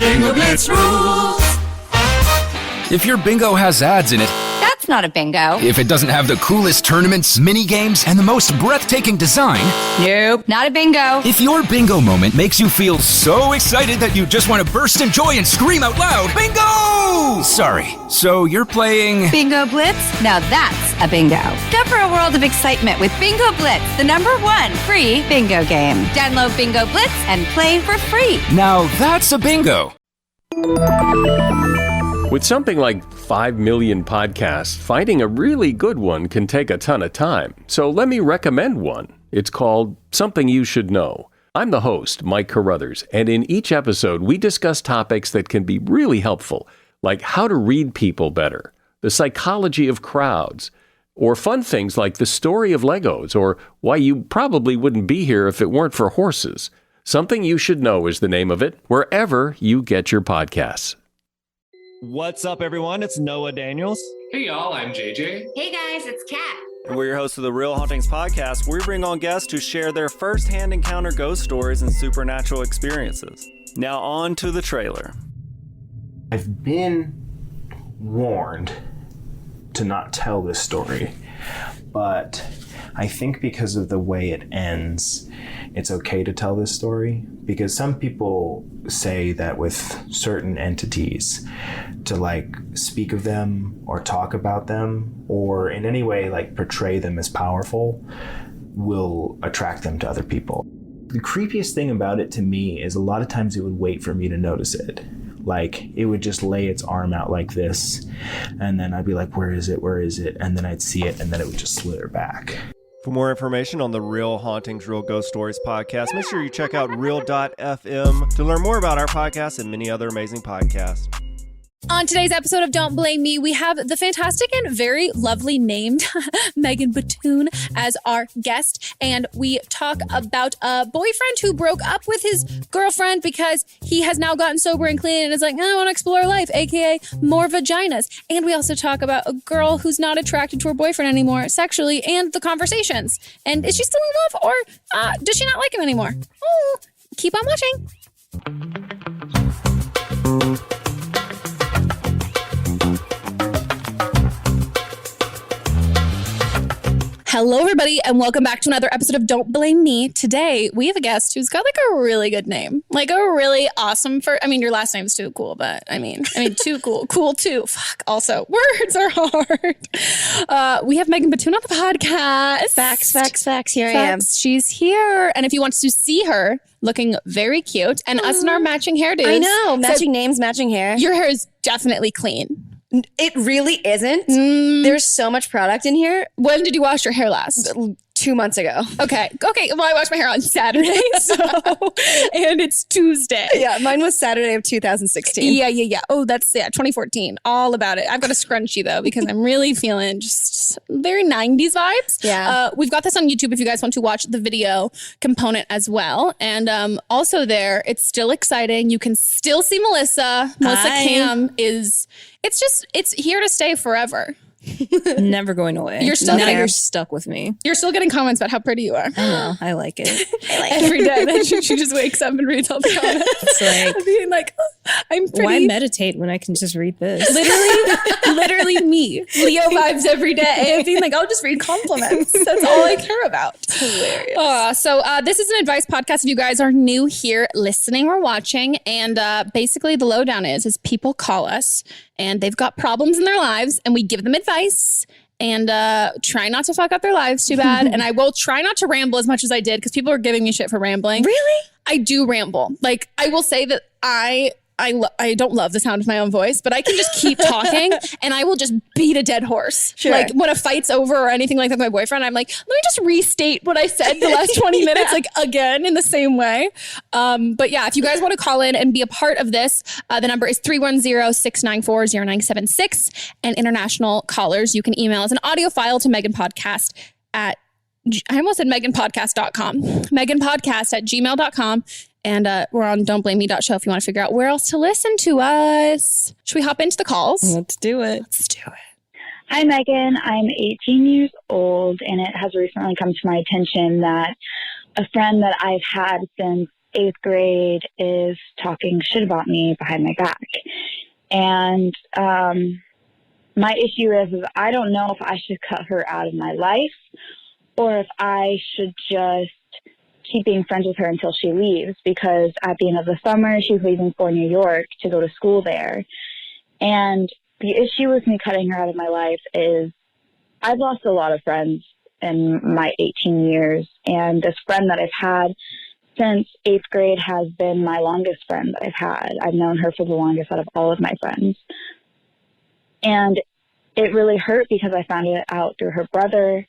Bingo Blitz rules. If your bingo has ads in it, That's not a bingo. if it doesn't have the coolest tournaments, mini games, and the most breathtaking design, Nope, not a bingo. if your bingo moment makes you feel so excited that you just want to burst in joy and scream out loud, bingo! Sorry, so you're playing... Bingo Blitz? Now that's a bingo. Go for a world of excitement with Bingo Blitz, the #1 free bingo game. Download Bingo Blitz and play for free. Now that's a bingo. With something like 5 million podcasts, finding a really good one can take a ton of time. So let me recommend one. It's called Something You Should Know. I'm the host, Mike Carruthers, and in each episode, we discuss topics that can be really helpful, like how to read people better, the psychology of crowds, or fun things like the story of Legos, or why you probably wouldn't be here if it weren't for horses. Something You Should Know is the name of it, wherever you get your podcasts. What's up, everyone? It's Noah Daniels. Hey y'all, I'm JJ. Hey guys, it's Kat. And we're your hosts of the Real Hauntings podcast, where we bring on guests who share their first-hand encounter ghost stories and supernatural experiences. Now on to the trailer. I've been warned to not tell this story, but I think because of the way it ends, it's okay to tell this story, because some people say that with certain entities, to like speak of them or talk about them or in any way like portray them as powerful will attract them to other people. The creepiest thing about it to me is a lot of times it would wait for me to notice it. Like, it would just lay its arm out like this, and then I'd be like, where is it? Where is it? And then I'd see it, and then it would just slither back. For more information on the Real Hauntings, Real Ghost Stories podcast, make sure you check out real.fm to learn more about our podcast and many other amazing podcasts. On today's episode of Don't Blame Me, we have the fantastic and very lovely named Megan Batoon as our guest. And we talk about a boyfriend who broke up with his girlfriend because he has now gotten sober and clean and is like, I want to explore life, aka more vaginas. And we also talk about a girl who's not attracted to her boyfriend anymore sexually and the conversations. And is she still in love or does she not like him anymore? Oh, keep on watching. Hello, everybody, and welcome back to another episode of Don't Blame Me. Today, we have a guest who's got like a really good name, like a really awesome your last name's too cool, but I mean, too cool, cool too. Fuck. Also, words are hard. We have Megan Batoon on the podcast. Facts. Here I am. She's here, and if you want to see her looking very cute, and us in our matching hairdos. I know, matching names, matching hair. Your hair is definitely clean. It really isn't. There's so much product in here. When did you wash your hair last? 2 months ago. Okay. Well, I washed my hair on Saturday, and it's Tuesday. Yeah, mine was Saturday of 2016. Yeah. Oh, that's 2014. All about it. I've got a scrunchie though because I'm really feeling just very 90s vibes. Yeah. We've got this on YouTube if you guys want to watch the video component as well. And also there, it's still exciting. You can still see Melissa. Melissa Cam is. It's here to stay forever. Never going away. You're stuck with me. You're still getting comments about how pretty you are. I know. I like it. Every day. Then she just wakes up and reads all the comments. It's like, being like, I'm pretty. Why meditate when I can just read this? Literally me. Leo vibes every day. Being like, I'll just read compliments. That's all I care about. It's hilarious. So this is an advice podcast if you guys are new here listening or watching. And basically the lowdown is people call us and they've got problems in their lives and we give them advice and try not to fuck up their lives too bad. And I will try not to ramble as much as I did because people are giving me shit for rambling. Really? I do ramble. Like, I will say that I don't love the sound of my own voice, but I can just keep talking and I will just beat a dead horse. Sure. Like when a fight's over or anything like that with my boyfriend, I'm like, let me just restate what I said the last 20 minutes, like again in the same way. But yeah, if you guys want to call in and be a part of this, the number is 310-694-0976. And international callers, you can email us an audio file to meghanpodcast at, I almost said meghanpodcast.com, meghanpodcast@gmail.com. And we're on don'tblameme.show if you want to figure out where else to listen to us. Should we hop into the calls? Let's do it. Let's do it. Hi, Megan. I'm 18 years old, and it has recently come to my attention that a friend that I've had since 8th grade is talking shit about me behind my back. And my issue is I don't know if I should cut her out of my life or if I should just keep being friends with her until she leaves, because at the end of the summer, she's leaving for New York to go to school there. And the issue with me cutting her out of my life is I've lost a lot of friends in my 18 years. And this friend that I've had since 8th grade has been my longest friend that I've had. I've known her for the longest out of all of my friends. And it really hurt because I found it out through her brother.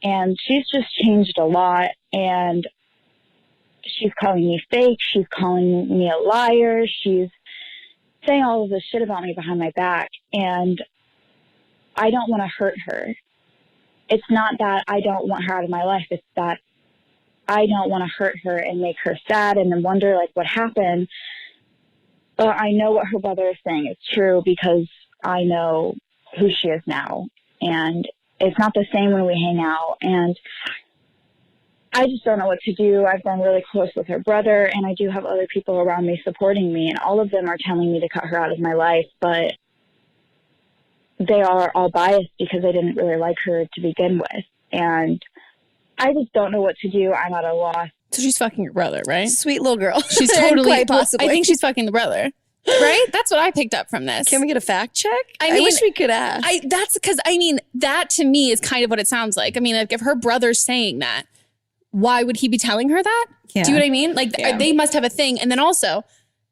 And she's just changed a lot. And she's calling me fake. She's calling me a liar. She's saying all of this shit about me behind my back. And I don't want to hurt her. It's not that I don't want her out of my life. It's that I don't want to hurt her and make her sad and then wonder like what happened. But I know what her brother is saying is true because I know who she is now. And it's not the same when we hang out. And I just don't know what to do. I've been really close with her brother, and I do have other people around me supporting me, and all of them are telling me to cut her out of my life, but they are all biased because I didn't really like her to begin with. And I just don't know what to do. I'm at a loss. So she's fucking your brother, right? Sweet little girl. She's totally Quite possibly. I think she's fucking the brother. Right? That's what I picked up from this. Can we get a fact check? I mean, wish we could ask. That's because, that to me is kind of what it sounds like. I mean, like if her brother's saying that, why would he be telling her that? Yeah. Do you know what I mean? Like Yeah. they must have a thing. And then also,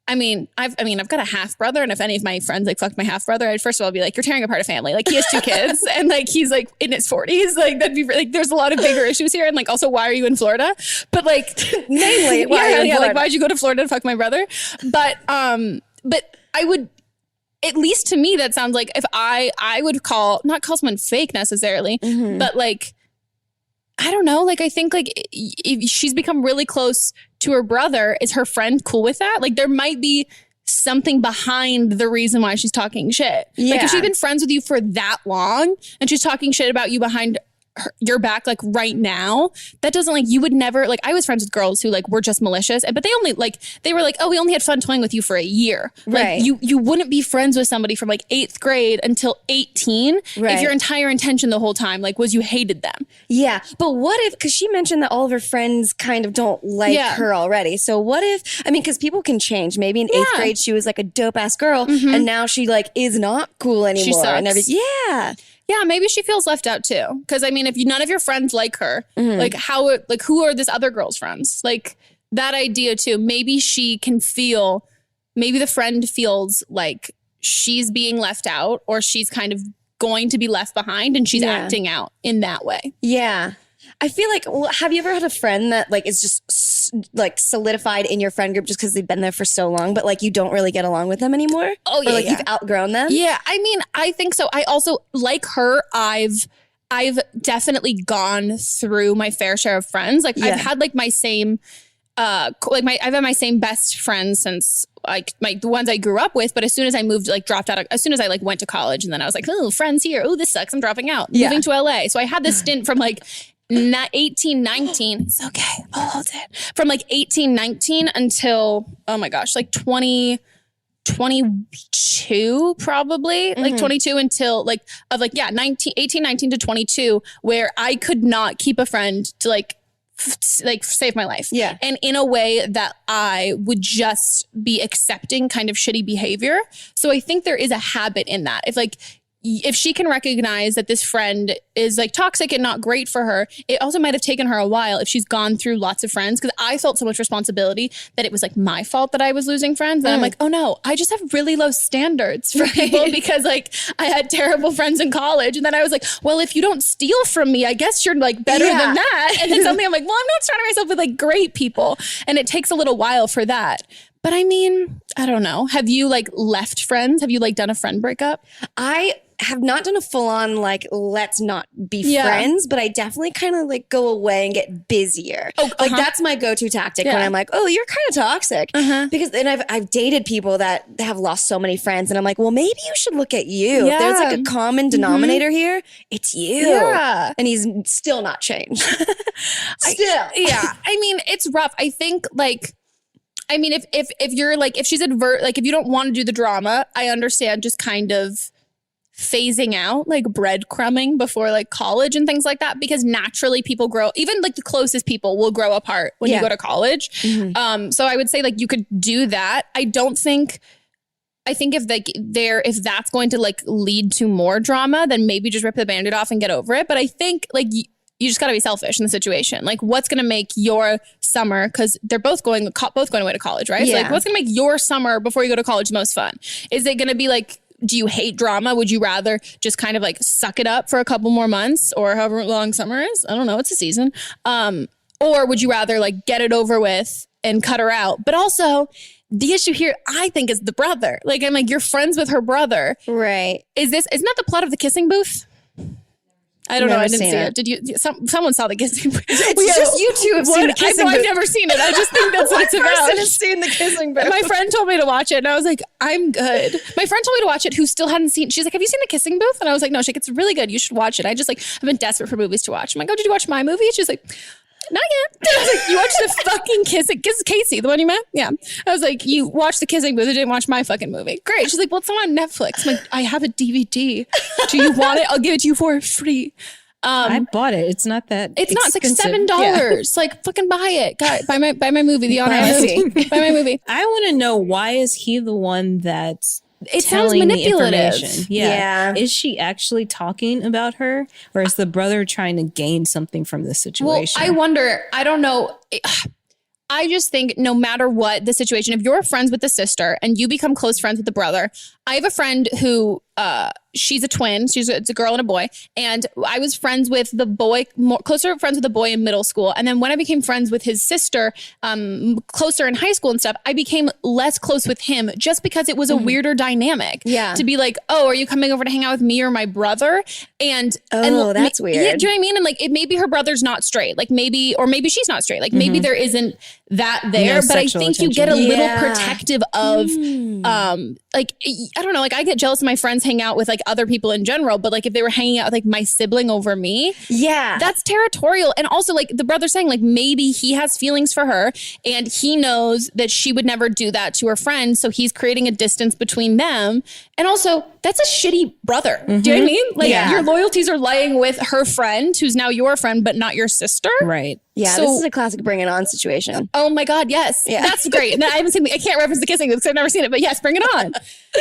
I've got a half brother, and if any of my friends like fucked my half brother, I'd first of all be like, you're tearing apart a family. Like he has 2 kids, and like he's like in his 40s. Like that'd be like, there's a lot of bigger issues here. And like also, why are you in Florida? But like, Mainly, why are you in Florida? like why'd you go to Florida to fuck my brother? But I would, at least to me, that sounds like if I would not call someone fake necessarily, but like, I don't know. Like, I think like if she's become really close to her brother, is her friend cool with that? Like there might be something behind the reason why she's talking shit. Yeah. Like if she's been friends with you for that long and she's talking shit about you behind your back, like right now, that doesn't like, you would never, like I was friends with girls who like were just malicious, but they were like, oh, we only had fun toying with you for a year. Right. Like you wouldn't be friends with somebody from like 8th grade until 18 Right. if your entire intention the whole time like was you hated them. Yeah. But what if, because she mentioned that all of her friends kind of don't like her already. So what if, because people can change. Maybe in 8th grade, she was like a dope ass girl and now she like is not cool anymore. She sucks. And yeah. Yeah, maybe she feels left out too. Because if none of your friends like her, like who are this other girl's friends? Like that idea too. Maybe she can feel, maybe the friend feels like she's being left out or she's kind of going to be left behind and she's acting out in that way. Yeah. I feel like, have you ever had a friend that like is just like solidified in your friend group just because they've been there for so long, but like you don't really get along with them anymore? Oh yeah. Or like you've outgrown them? Yeah. I think so. I also, like her, I've definitely gone through my fair share of friends. Like I've had like my same, I've had my same best friends since like the ones I grew up with. But as soon as I moved, like dropped out, as soon as I like went to college, and then I was like, oh, friends here. Oh, this sucks. I'm dropping out. Moving to LA. So I had this stint from like 18, 19. It's okay. I'll hold it. From like 18, 19 until, oh my gosh, like 22 probably, like 22 until 18, 19 to 22, where I could not keep a friend to like save my life. Yeah. And in a way that I would just be accepting kind of shitty behavior. So I think there is a habit in that. If she can recognize that this friend is like toxic and not great for her, it also might have taken her a while if she's gone through lots of friends. Because I felt so much responsibility that it was like my fault that I was losing friends. And I'm like, oh no, I just have really low standards for people because like I had terrible friends in college. And then I was like, well, if you don't steal from me, I guess you're like better than that. And then suddenly I'm like, well, I'm not surrounding myself with like great people. And it takes a little while for that. But I don't know. Have you like left friends? Have you like done a friend breakup? I have not done a full on like let's not be friends, but I definitely kind of like go away and get busier. Like that's my go-to tactic when I'm like, oh, you're kind of toxic. Because then I've dated people that have lost so many friends, and I'm like, well, maybe you should look at you. If there's like a common denominator here, it's you. Yeah. And he's still not changed. It's rough. I think like I mean, if you're like, if she's like, if you don't want to do the drama, I understand just kind of phasing out like breadcrumbing before like college and things like that, because naturally people grow, even like the closest people will grow apart when you go to college. So I would say like you could do that. I think if like if that's going to like lead to more drama, then maybe just rip the Band-Aid off and get over it. But I think like you just got to be selfish in the situation. Like, what's going to make your summer, because they're both going away to college, right? So like, what's going to make your summer before you go to college the most fun? Is it going to be like, do you hate drama? Would you rather just kind of like suck it up for a couple more months or however long summer is? I don't know. It's a season. Or would you rather like get it over with and cut her out? But also the issue here, I think, is the brother. Like, I'm like, you're friends with her brother. Right. Isn't that the plot of The Kissing Booth? I don't know. I didn't see it. Did you? Someone saw The Kissing Booth. It's just you two have seen The Kissing Booth. I've never seen it. I just think that's what it's about. One person has seen The Kissing Booth. My friend told me to watch it, and I was like, I'm good. My friend told me to watch it, who still hadn't seen. She's like, have you seen The Kissing Booth? And I was like, no. She's like, it's really good. You should watch it. I just like, I've been desperate for movies to watch. I'm like, oh, did you watch my movie? She's like, not yet. I was like, you watched the fucking Kissing Casey, the one you met? Yeah. I was like, you watched The Kissing Booth, you didn't watch my fucking movie. Great. She's like, well, it's not on Netflix. I'm like, I have a DVD. Do you want it? I'll give it to you for free. I bought it. It's not that. It's not. It's like $7. Yeah. Like, fucking buy it. God, buy my movie. The Honor movie. Buy my movie. I want to know, why is he the one that's it sounds manipulative. Yeah. Is she actually talking about her, or is the brother trying to gain something from this situation? Well, I wonder. I don't know. I just think no matter what the situation, if you're friends with the sister and you become close friends with the brother, I have a friend who she's a twin. It's a girl and a boy. And I was friends with the boy, closer friends with the boy in middle school. And then when I became friends with his sister, closer in high school and stuff, I became less close with him just because it was a weirder dynamic. Yeah. To be like, oh, are you coming over to hang out with me or my brother? And that's weird. Yeah, do you know what I mean? And like, maybe her brother's not straight. Like maybe she's not straight. Like maybe there isn't that there. No, but I think attention. you get a little protective of, like, I don't know, like I get jealous of my friends hang out with like other people in general, but like if they were hanging out with like my sibling over me, that's territorial. And also like the brother saying like maybe he has feelings for her and he knows that she would never do that to her friend, so he's creating a distance between them. And also that's a shitty brother. Do you know what I mean? Like your loyalties are lying with her friend who's now your friend but not your sister. Right. Yeah, so, this is a classic Bring It On situation. Oh my God, yes. Yeah. That's great. And I can't reference The Kissing because I've never seen it, but yes, Bring It On.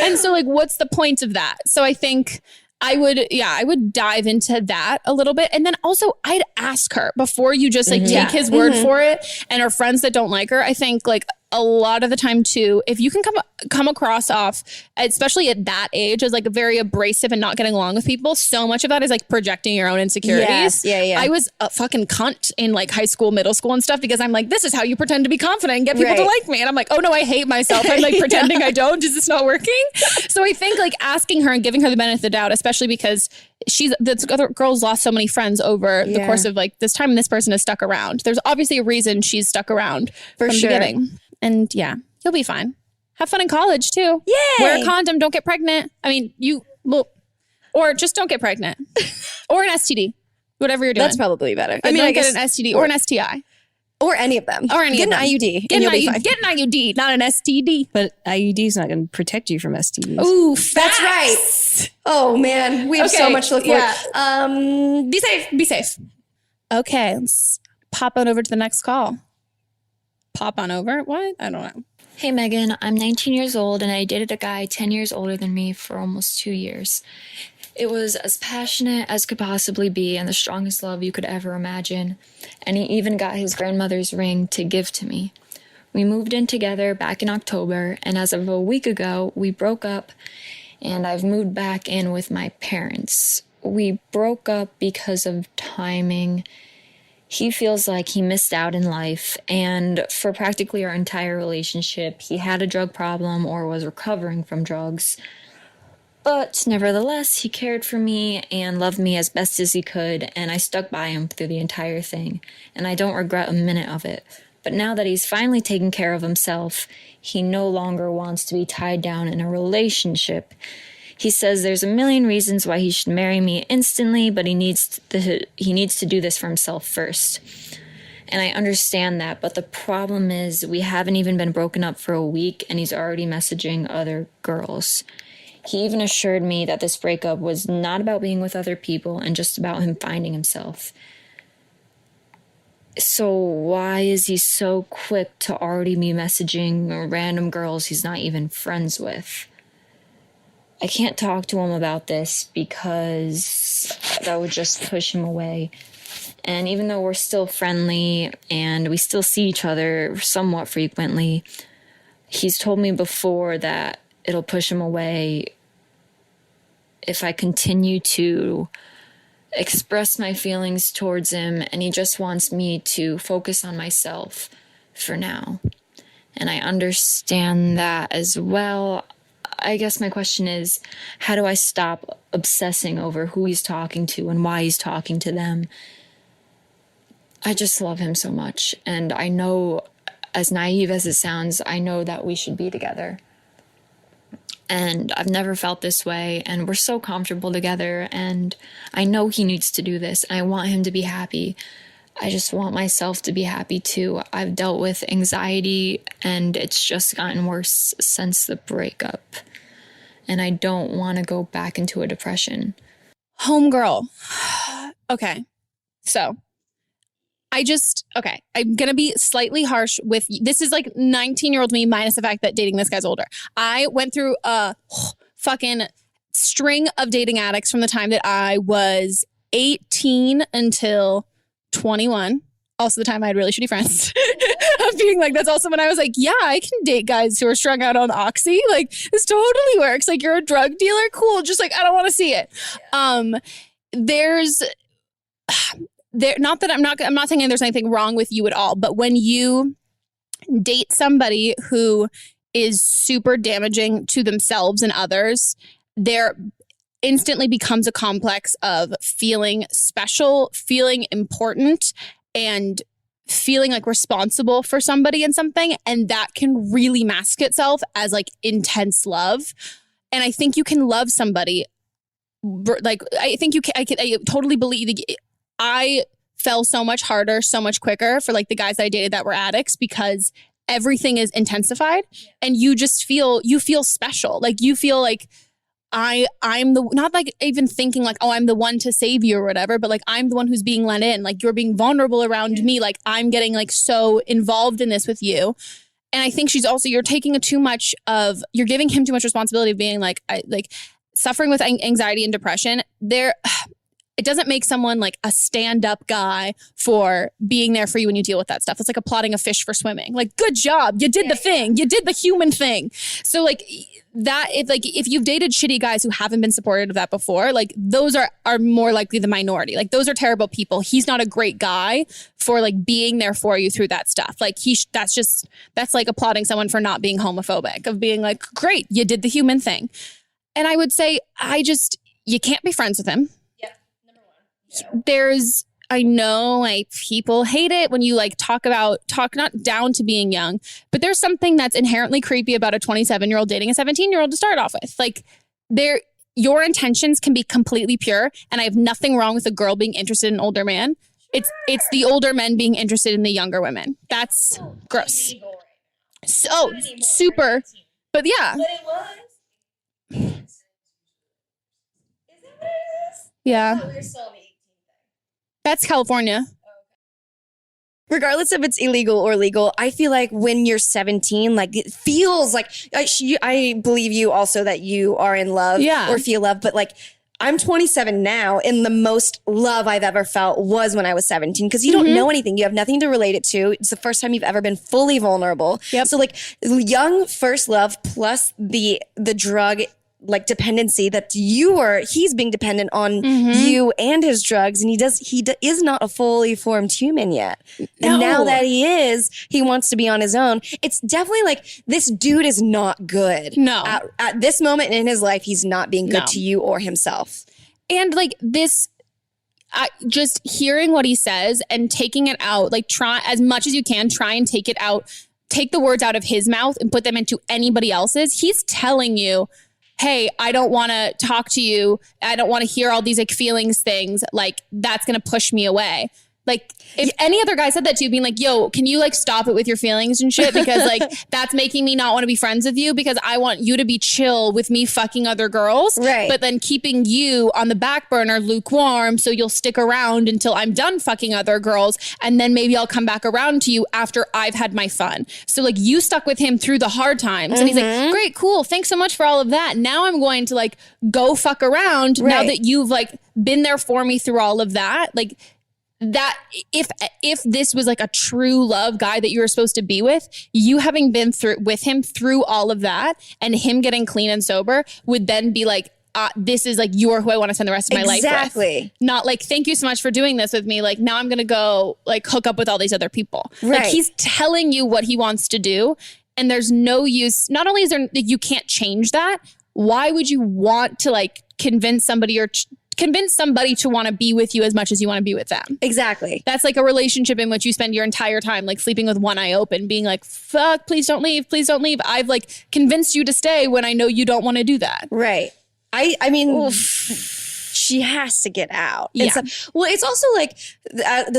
And so like, what's the point of that? So I think I would dive into that a little bit. And then also I'd ask her before you just like take his word for it. And her friends that don't like her, I think like a lot of the time too, if you can come across off, especially at that age, as like very abrasive and not getting along with people, so much of that is like projecting your own insecurities. Yeah. I was a fucking cunt in like high school, middle school and stuff because I'm like, this is how you pretend to be confident and get people to like me. And I'm like, oh no, I hate myself. I'm like pretending I don't. Is this not working? So I think like asking her and giving her the benefit of the doubt, especially because the other girl's lost so many friends over the course of like this time, and this person has stuck around. There's obviously a reason she's stuck around from the beginning. And yeah, you'll be fine. Have fun in college too. Yay! Wear a condom. Don't get pregnant. I mean, or just don't get pregnant. Or an STD. Whatever you're doing. That's probably better. I mean, I get an STD or an STI. Or any of them. Or any of them. Get an IUD. Get an IUD, not an STD. But IUD is not going to protect you from STDs. Ooh, that's right. Oh man, we have so much to look forward. Be safe. Be safe. Okay, let's pop on over to the next call. Pop on over? What? I don't know. Hey Megan, I'm 19 years old and I dated a guy 10 years older than me for almost 2 years. It was as passionate as could possibly be and the strongest love you could ever imagine. And he even got his grandmother's ring to give to me. We moved in together back in October, and as of a week ago, we broke up and I've moved back in with my parents. We broke up because of timing. He feels like he missed out in life, and for practically our entire relationship, he had a drug problem or was recovering from drugs. But nevertheless, he cared for me and loved me as best as he could, and I stuck by him through the entire thing, and I don't regret a minute of it. But now that he's finally taken care of himself, he no longer wants to be tied down in a relationship. He says there's a million reasons why he should marry me instantly, but he needs to do this for himself first. And I understand that, but the problem is we haven't even been broken up for a week and he's already messaging other girls. He even assured me that this breakup was not about being with other people and just about him finding himself. So why is he so quick to already be messaging random girls he's not even friends with? I can't talk to him about this because that would just push him away. And even though we're still friendly and we still see each other somewhat frequently, he's told me before that it'll push him away if I continue to express my feelings towards him, and he just wants me to focus on myself for now. And I understand that as well. I guess my question is, how do I stop obsessing over who he's talking to and why he's talking to them? I just love him so much. And I know, as naive as it sounds, I know that we should be together. And I've never felt this way. And we're so comfortable together. And I know he needs to do this. And I want him to be happy. I just want myself to be happy too. I've dealt with anxiety and it's just gotten worse since the breakup. And I don't want to go back into a depression. Homegirl. Okay. So I'm going to be slightly harsh with, this is like 19-year-old me minus the fact that dating this guy's older. I went through a fucking string of dating addicts from the time that I was 18 until 21. Also the time I had really shitty friends. Of being like, that's also when I was like, yeah, I can date guys who are strung out on Oxy. Like, this totally works. Like, you're a drug dealer? Cool. Just like, I don't want to see it. Not that I'm not saying there's anything wrong with you at all, but when you date somebody who is super damaging to themselves and others, there instantly becomes a complex of feeling special, feeling important, and feeling like responsible for somebody and something. And that can really mask itself as like intense love. And I think you can love somebody. Like, I think you can, I totally believe I fell so much harder, so much quicker for like the guys that I dated that were addicts, because everything is intensified and you feel special. Like, you feel like I'm the, not like even thinking like, oh, I'm the one to save you or whatever, but like, I'm the one who's being let in. Like, you're being vulnerable around me. Like, I'm getting like so involved in this with you. And I think you're taking you're giving him too much responsibility of being like, suffering with anxiety and depression. It doesn't make someone like a stand-up guy for being there for you when you deal with that stuff. It's like applauding a fish for swimming. Like, good job. You did the thing. You did the human thing. So like that, if you've dated shitty guys who haven't been supportive of that before, like those are more likely the minority. Like, those are terrible people. He's not a great guy for like being there for you through that stuff. Like, that's like applauding someone for not being homophobic, of being like, great, you did the human thing. And I would say, you can't be friends with him. I know like people hate it when you like talk not down to being young, but there's something that's inherently creepy about a 27-year-old dating a 17-year-old to start off with. Like, your intentions can be completely pure, and I have nothing wrong with a girl being interested in an older man. It's the older men being interested in the younger women. That's gross. So super, but yeah. Yeah. That's California. Regardless if it's illegal or legal, I feel like when you're 17, like it feels like I believe you also that you are in love or feel love, but like I'm 27 now, and the most love I've ever felt was when I was 17, because you don't know anything. You have nothing to relate it to. It's the first time you've ever been fully vulnerable. Yep. So like young first love plus the drug like dependency that he's being dependent on you and his drugs, and he is not a fully formed human yet. No. And now that he wants to be on his own. It's definitely like, this dude is not good. No. At this moment in his life, he's not being good to you or himself. And like this, just hearing what he says and taking it out, like try as much as you can, try and take it out, take the words out of his mouth and put them into anybody else's. He's telling you, hey, I don't want to talk to you. I don't want to hear all these like feelings things. Like, that's going to push me away. Like if any other guy said that to you, being like, yo, can you like stop it with your feelings and shit? Because like that's making me not want to be friends with you because I want you to be chill with me fucking other girls. Right. But then keeping you on the back burner lukewarm so you'll stick around until I'm done fucking other girls. And then maybe I'll come back around to you after I've had my fun. So like you stuck with him through the hard times. And he's like, great, cool. Thanks so much for all of that. Now I'm going to like go fuck around now that you've like been there for me through all of that. Like, that if this was like a true love guy that you were supposed to be with, you having been through with him through all of that and him getting clean and sober would then be like, this is like, you're who I want to spend the rest of my life with. Exactly. Not like, thank you so much for doing this with me. Like now I'm going to go like hook up with all these other people. Right. Like he's telling you what he wants to do. And there's no use. Not only is there, you can't change that. Why would you want to like convince somebody to want to be with you as much as you want to be with them? Exactly. That's like a relationship in which you spend your entire time like sleeping with one eye open, being like, fuck, please don't leave. Please don't leave. I've like convinced you to stay when I know you don't want to do that. Right. I mean, she has to get out. Yeah. It's also like,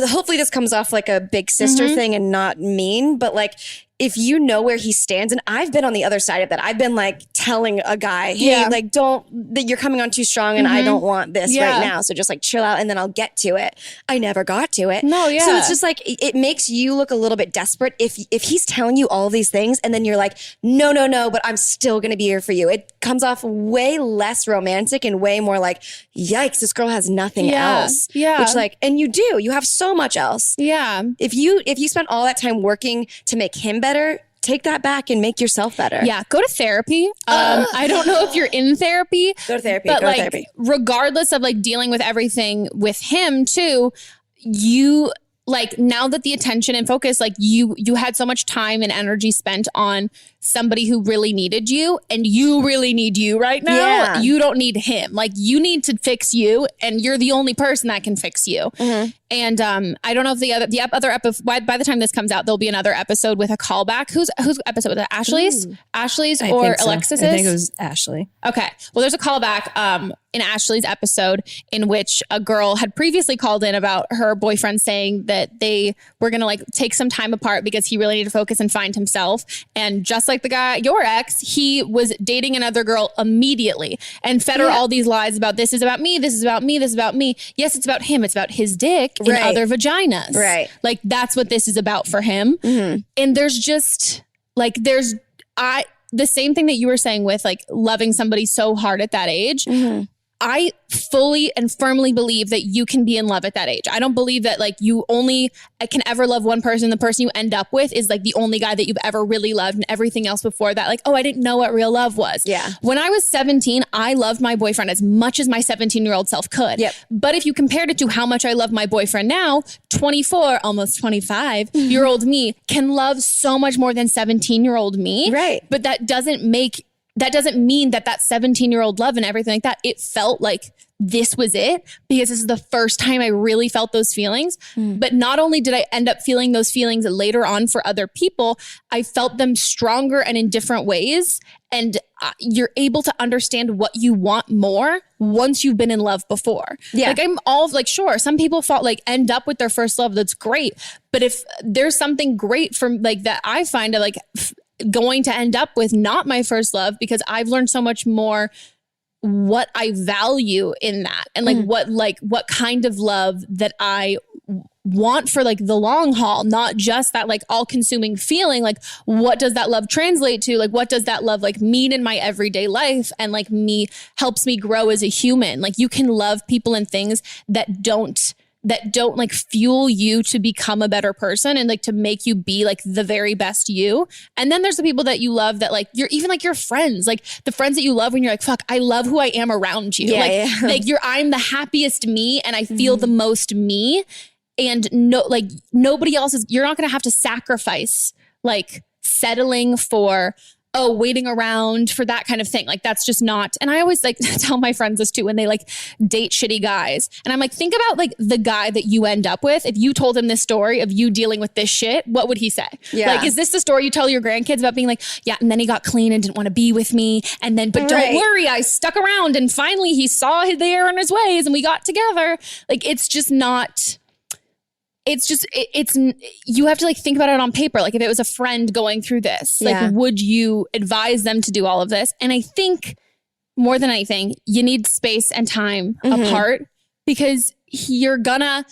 hopefully this comes off like a big sister thing and not mean, but like, if you know where he stands, and I've been on the other side of that. I've been like telling a guy, hey, like you're coming on too strong and I don't want this right now. So just like chill out and then I'll get to it. I never got to it. No, yeah. So it's just like, it makes you look a little bit desperate if he's telling you all these things and then you're like, no, but I'm still going to be here for you. It comes off way less romantic and way more like, yikes, this girl has nothing else. Yeah. Which like, and you have so much else. Yeah. If you spent all that time working to make him better, take that back and make yourself better. Yeah, go to therapy. I don't know if you're in therapy. Go to therapy. But go like, to therapy. Regardless of like dealing with everything with him too, you like now that the attention and focus, like you had so much time and energy spent on somebody who really needed you and you really need you right now. Yeah. You don't need him. Like you need to fix you and you're the only person that can fix you. And I don't know if by the time this comes out, there'll be another episode with a callback. Whose episode was it? Ashley's? Ooh. Ashley's I or think so. Alexis's? I think it was Ashley. Okay. Well, there's a callback in Ashley's episode in which a girl had previously called in about her boyfriend saying that they were going to like take some time apart because he really needed to focus and find himself. And just like the guy, your ex, he was dating another girl immediately and fed her all these lies about this is about me, this is about me, this is about me. Yes, it's about him. It's about his dick in other vaginas. Right. Like that's what this is about for him. And there's just like, the same thing that you were saying with like loving somebody so hard at that age. I fully and firmly believe that you can be in love at that age. I don't believe that like you only can ever love one person. The person you end up with is like the only guy that you've ever really loved, and everything else before that, like, oh, I didn't know what real love was. Yeah. When I was 17, I loved my boyfriend as much as my 17-year-old self could. Yep. But if you compared it to how much I love my boyfriend now, 24, almost 25-year-old me can love so much more than 17-year-old me. Right. But that doesn't mean that 17-year-old love and everything like that, it felt like this was it because this is the first time I really felt those feelings. But not only did I end up feeling those feelings later on for other people, I felt them stronger and in different ways. And you're able to understand what you want more once you've been in love before. Yeah. Like I'm all like, sure, some people end up with their first love. That's great. But if there's something great from like that, I find like going to end up with not my first love because I've learned so much more what I value in that and what kind of love that I want for like the long haul, not just that like all consuming feeling. Like what does that love translate to? Like what does that love like mean in my everyday life and like helps me grow as a human? Like you can love people and things that don't like fuel you to become a better person and like to make you be like the very best you. And then there's the people that you love that like you're even like your friends, like the friends that you love when you're like, fuck, I love who I am around you. I'm the happiest me and I feel the most me. And nobody else you're not going to have to sacrifice like settling for waiting around for that kind of thing. Like that's just not. And I always like tell my friends this too when they like date shitty guys. And I'm like, think about like the guy that you end up with. If you told him this story of you dealing with this shit, what would he say? Yeah. Like, is this the story you tell your grandkids about being like, yeah, and then he got clean and didn't want to be with me. And then, but don't worry, I stuck around and finally he saw the error in his ways and we got together. Like, it's just not. it's just, you have to like think about it on paper. Like if it was a friend going through this, like would you advise them to do all of this? And I think more than anything, you need space and time apart because you're gonna,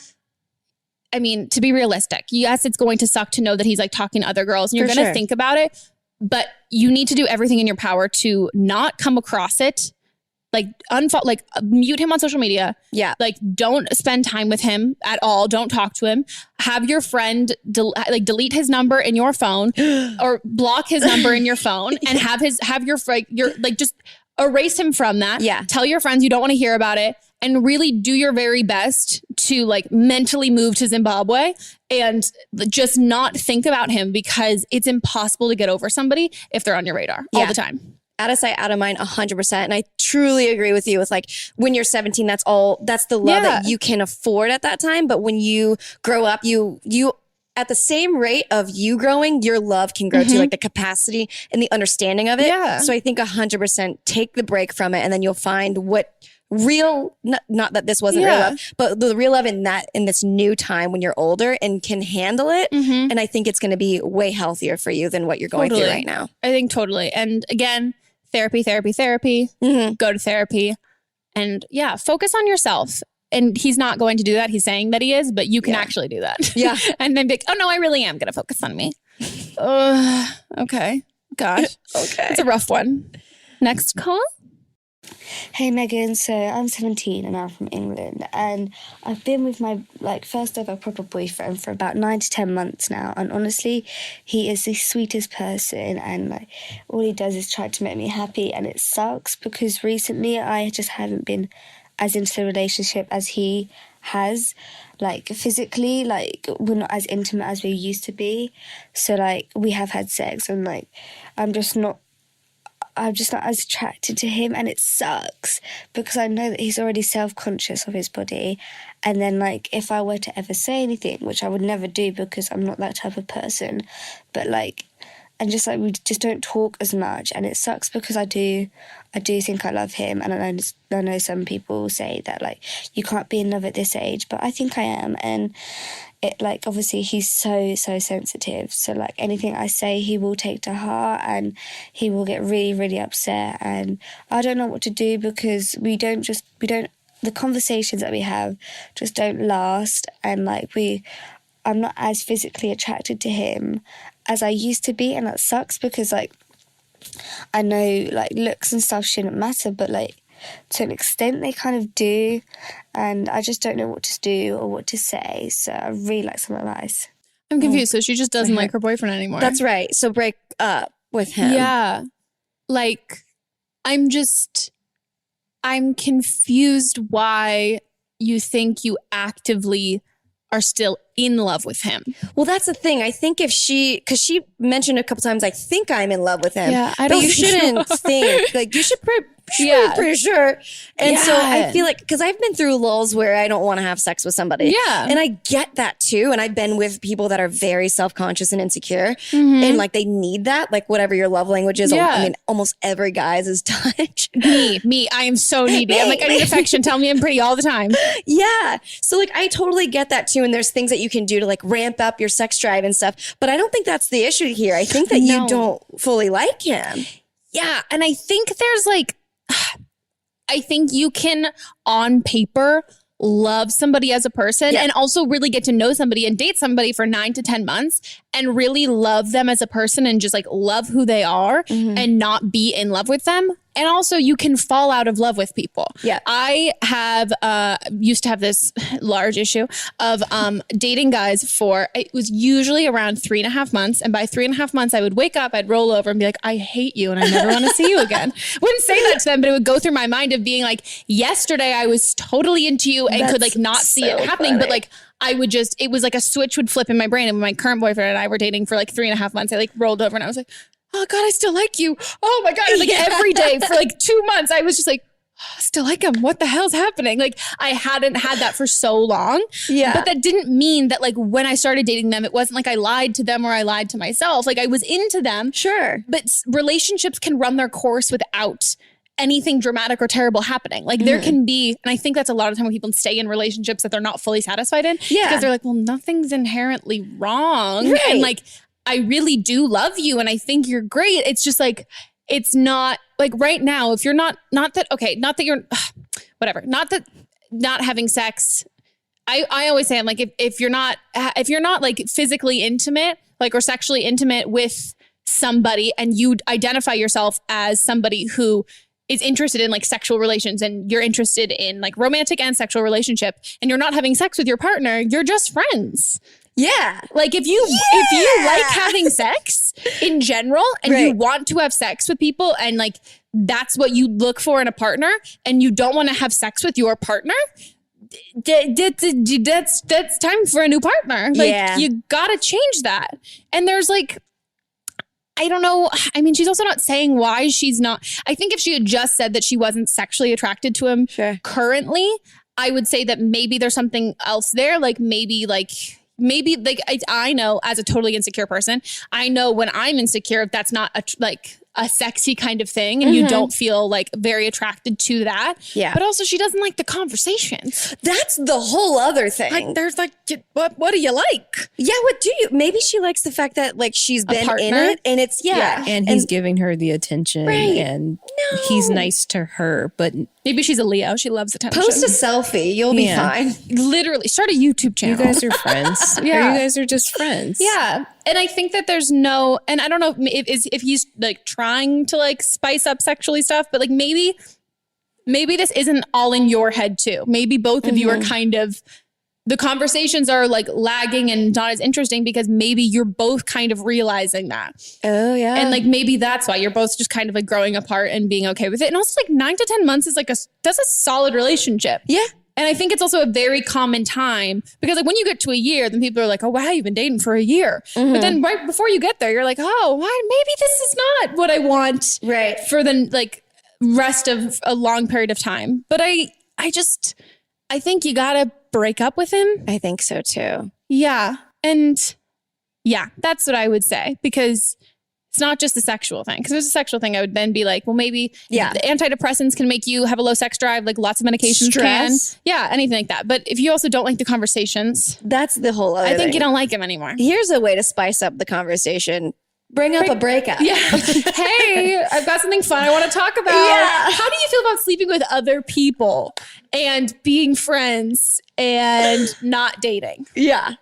I mean, to be realistic, yes, it's going to suck to know that he's like talking to other girls and you're going to think about it, but you need to do everything in your power to not come across it. Like mute him on social media. Yeah. Like don't spend time with him at all. Don't talk to him. Have your friend delete his number in your phone or block his number in your phone and have your just erase him from that. Yeah. Tell your friends you don't want to hear about it and really do your very best to like mentally move to Zimbabwe and just not think about him because it's impossible to get over somebody if they're on your radar all the time. Out of sight, out of mind, 100%. And I truly agree with you with like when you're 17, that's the love that you can afford at that time. But when you grow up, you at the same rate of you growing, your love can grow to like the capacity and the understanding of it. Yeah. So I think 100% take the break from it and then you'll find what real, not that this wasn't real love, but the real love in this new time when you're older and can handle it. And I think it's going to be way healthier for you than what you're going through right now. I think totally. And again, therapy, go to therapy and focus on yourself. And he's not going to do that. He's saying that he is, but you can actually do that. Yeah. And then be like, oh no, I really am going to focus on me. Okay. Gosh. Okay. It's a rough one. Next call. Hey Megan, so I'm 17 and I'm from England and I've been with my first ever proper boyfriend for about 9 to 10 months now, and honestly he is the sweetest person and all he does is try to make me happy, and it sucks because recently I just haven't been as into the relationship as he has, physically, we're not as intimate as we used to be, so we have had sex and I'm just not as attracted to him, and it sucks because I know that he's already self-conscious of his body, and then if I were to ever say anything, which I would never do because I'm not that type of person, but and just we just don't talk as much, and it sucks because I do think I love him, and I know some people say that you can't be in love at this age, but I think I am, and it obviously he's so sensitive, so anything I say he will take to heart and he will get really, really upset, and I don't know what to do because the conversations that we have just don't last, and I'm not as physically attracted to him as I used to be, and that sucks because I know looks and stuff shouldn't matter, but to an extent they kind of do, and I just don't know what to do or what to say, so I really like some advice. I'm confused. So she just doesn't like her boyfriend anymore. That's right. So break up with him. Yeah. I'm confused why you think you actively are still in love with him. Well, that's the thing. I think because she mentioned a couple times, I think I'm in love with him. Yeah, I don't. But you shouldn't think you should be pretty sure. And so I feel because I've been through lulls where I don't want to have sex with somebody. Yeah, and I get that too. And I've been with people that are very self-conscious and insecure, and they need that. Whatever your love language is. I mean, almost every guy's is touch. Me. I am so needy. I'm I need affection. Tell me I'm pretty all the time. Yeah. So I totally get that too. And there's things that you can do to ramp up your sex drive and stuff. But I don't think that's the issue here. I think that you don't fully like him. Yeah. And I think there's I think you can on paper love somebody as a person and also really get to know somebody and date somebody for 9 to 10 months and really love them as a person and just love who they are and not be in love with them. And also you can fall out of love with people. Yeah. I have used to have this large issue of dating guys for, it was usually around 3.5 months. And by 3.5 months, I would wake up, I'd roll over and be like, I hate you and I never want to see you again. Wouldn't say that to them, but it would go through my mind of being yesterday I was totally into you and could not see it happening. Funny. But I would just, it was a switch would flip in my brain. And when my current boyfriend and I were dating for 3.5 months, I rolled over and I was like, oh God, I still like you. Oh my God. And every day for 2 months, I was just I still like him. What the hell's happening? I hadn't had that for so long. Yeah. But that didn't mean that when I started dating them, it wasn't I lied to them or I lied to myself. I was into them. Sure. But relationships can run their course without anything dramatic or terrible happening. Like there can be, and I think that's a lot of time when people stay in relationships that they're not fully satisfied in. Yeah. Because they're like, well, nothing's inherently wrong. Right. And like, I really do love you and I think you're great. It's just like, it's not like right now, if you're not that having sex. I always say, I'm like, if you're not like physically intimate, like, or sexually intimate with somebody and you identify yourself as somebody who is interested in like sexual relations and you're interested in like romantic and sexual relationship and you're not having sex with your partner, you're just friends. Yeah. Like if you like having sex in general and you want to have sex with people and like that's what you look for in a partner and you don't want to have sex with your partner, that's time for a new partner. Like you gotta change that. And there's like, I don't know. I mean, she's also not saying why she's not. I think if she had just said that she wasn't sexually attracted to him currently, I would say that maybe there's something else there. Maybe I know as a totally insecure person, I know when I'm insecure, if that's not a sexy kind of thing and you don't feel like very attracted to that. Yeah. But also she doesn't like the conversations. That's the whole other thing. Like there's like, what do you like? Yeah. What do you, maybe she likes the fact that like she's been in it and it's, and he's giving her the attention and he's nice to her, but maybe she's a Leo. She loves attention. Post a selfie. You'll be fine. Literally start a YouTube channel. You guys are friends. Or you guys are just friends. Yeah. And I think that there's no, and I don't know if he's like trying to like spice up sexually stuff, but like maybe this isn't all in your head too. Maybe both of you are kind of, the conversations are like lagging and not as interesting because maybe you're both kind of realizing that. Oh yeah. And like maybe that's why you're both just kind of like growing apart and being okay with it. And also like 9 to 10 months is like that's a solid relationship. Yeah. And I think it's also a very common time because like when you get to a year, then people are like, oh, wow, you've been dating for a year. But then right before you get there, you're like, oh, why? Maybe this is not what I want for the like rest of a long period of time. But I think you got to break up with him. I think so too. Yeah. And yeah, that's what I would say because it's not just a sexual thing. Because if it's a sexual thing, I would then be like, well, maybe the antidepressants can make you have a low sex drive, like lots of medications can. Yeah, anything like that. But if you also don't like the conversations, that's the whole other I think thing. You don't like him anymore. Here's a way to spice up the conversation. Bring up a breakup. Yeah. Hey, I've got something fun I want to talk about. Yeah. How do you feel about sleeping with other people and being friends and not dating? Yeah.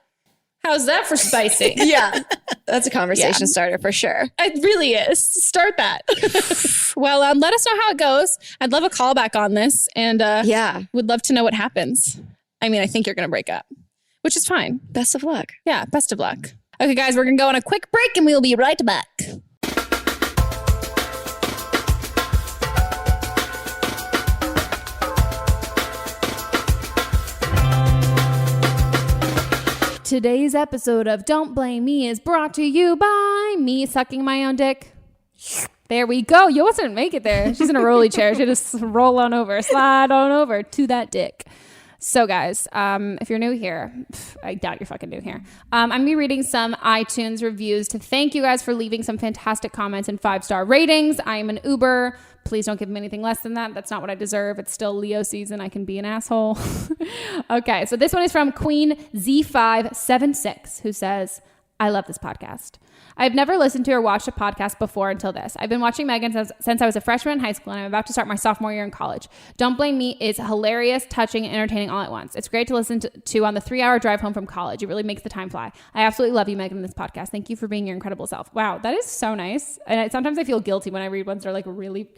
How's that for spicy? Yeah. That's a conversation starter for sure. It really is. Start that. Well, let us know how it goes. I'd love a call back on this. And would love to know what happens. I mean, I think you're going to break up, which is fine. Best of luck. Yeah, best of luck. Okay, guys, we're going to go on a quick break and we'll be right back. Today's episode of Don't Blame Me is brought to you by me sucking my own dick. There we go. You almost didn't make it there. She's in a rolly chair. She just roll on over, slide on over to that dick. So guys, if you're new here, I doubt you're fucking new here. I'm going to be reading some iTunes reviews to thank you guys for leaving some fantastic comments and 5-star ratings. I am an Uber. Please don't give me anything less than that. That's not what I deserve. It's still Leo season. I can be an asshole. Okay, so this one is from Queen Z576, who says, I love this podcast. I've never listened to or watched a podcast before until this. I've been watching Megan since I was a freshman in high school and I'm about to start my sophomore year in college. Don't Blame Me is hilarious, touching, and entertaining all at once. It's great to listen to on the 3-hour drive home from college. It really makes the time fly. I absolutely love you, Megan, in this podcast. Thank you for being your incredible self. Wow, that is so nice. And sometimes I feel guilty when I read ones that are like really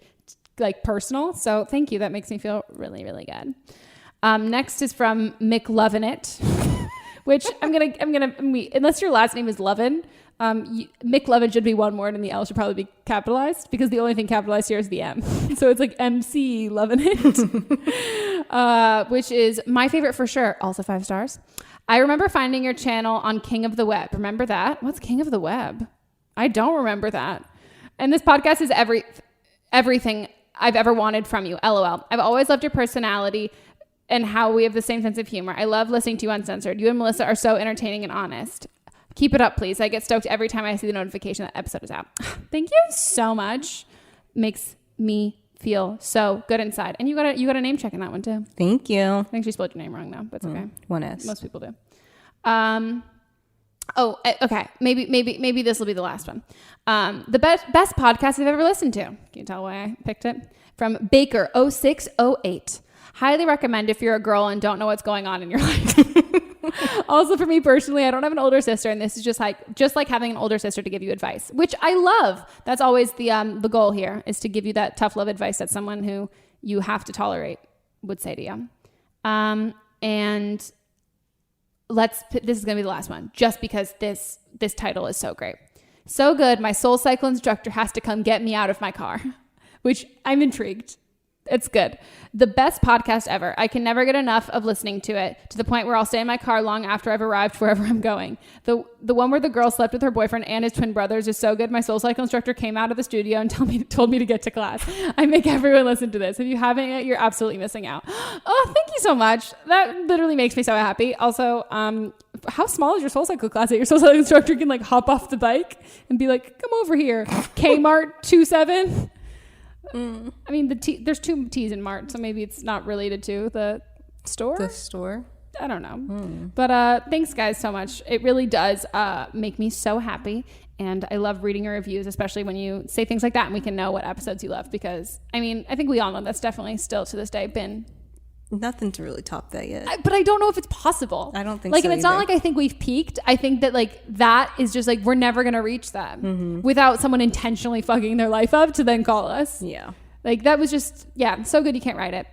like personal. So thank you. That makes me feel really, really good. Next is from McLovinit, which I'm gonna unless your last name is Lovin, McLovin should be one word and the L should probably be capitalized because the only thing capitalized here is the M. So it's like MC Lovinit, which is my favorite for sure. Also 5 stars. I remember finding your channel on King of the Web. Remember that? What's King of the Web? I don't remember that. And this podcast is everything I've ever wanted from you. LOL. I've always loved your personality and how we have the same sense of humor. I love listening to you uncensored. You and Melissa are so entertaining and honest. Keep it up, please. I get stoked every time I see the notification that episode is out. Thank you so much. Makes me feel so good inside. And you got a name check in that one too. Thank you. I think she spelled your name wrong though, but it's okay. One S. Most people do. Okay. Maybe this will be the last one. The best podcast I've ever listened to. Can you tell why I picked it? From Baker 0608. Highly recommend if you're a girl and don't know what's going on in your life. Also, for me personally, I don't have an older sister, and this is just like having an older sister to give you advice, which I love. That's always the goal here, is to give you that tough love advice that someone who you have to tolerate would say to you. And this is gonna be the last one, just because this title is so great, so good. My soul cycle instructor has to come get me out of my car, which I'm intrigued. It's good. The best podcast ever. I can never get enough of listening to it, to the point where I'll stay in my car long after I've arrived wherever I'm going. The one where the girl slept with her boyfriend and his twin brothers is so good. My soul cycle instructor came out of the studio and told me to get to class. I make everyone listen to this. If you haven't yet, you're absolutely missing out. Oh, thank you so much. That literally makes me so happy. Also, how small is your soul cycle class that your soul cycle instructor can like hop off the bike and be like, come over here, Kmart 27. I mean, there's 2 T's in Mart, so maybe it's not related to the store. The store? I don't know. But thanks, guys, so much. It really does make me so happy. And I love reading your reviews, especially when you say things like that and we can know what episodes you love. Because, I mean, I think we all know that's definitely still to this day been... Nothing to really top that yet. But I don't know if it's possible. I don't think like, so and it's either. not like I think we've peaked. I think that like that is just like we're never gonna reach that without someone intentionally fucking their life up to then call us. Yeah. Like that was just, so good you can't write it.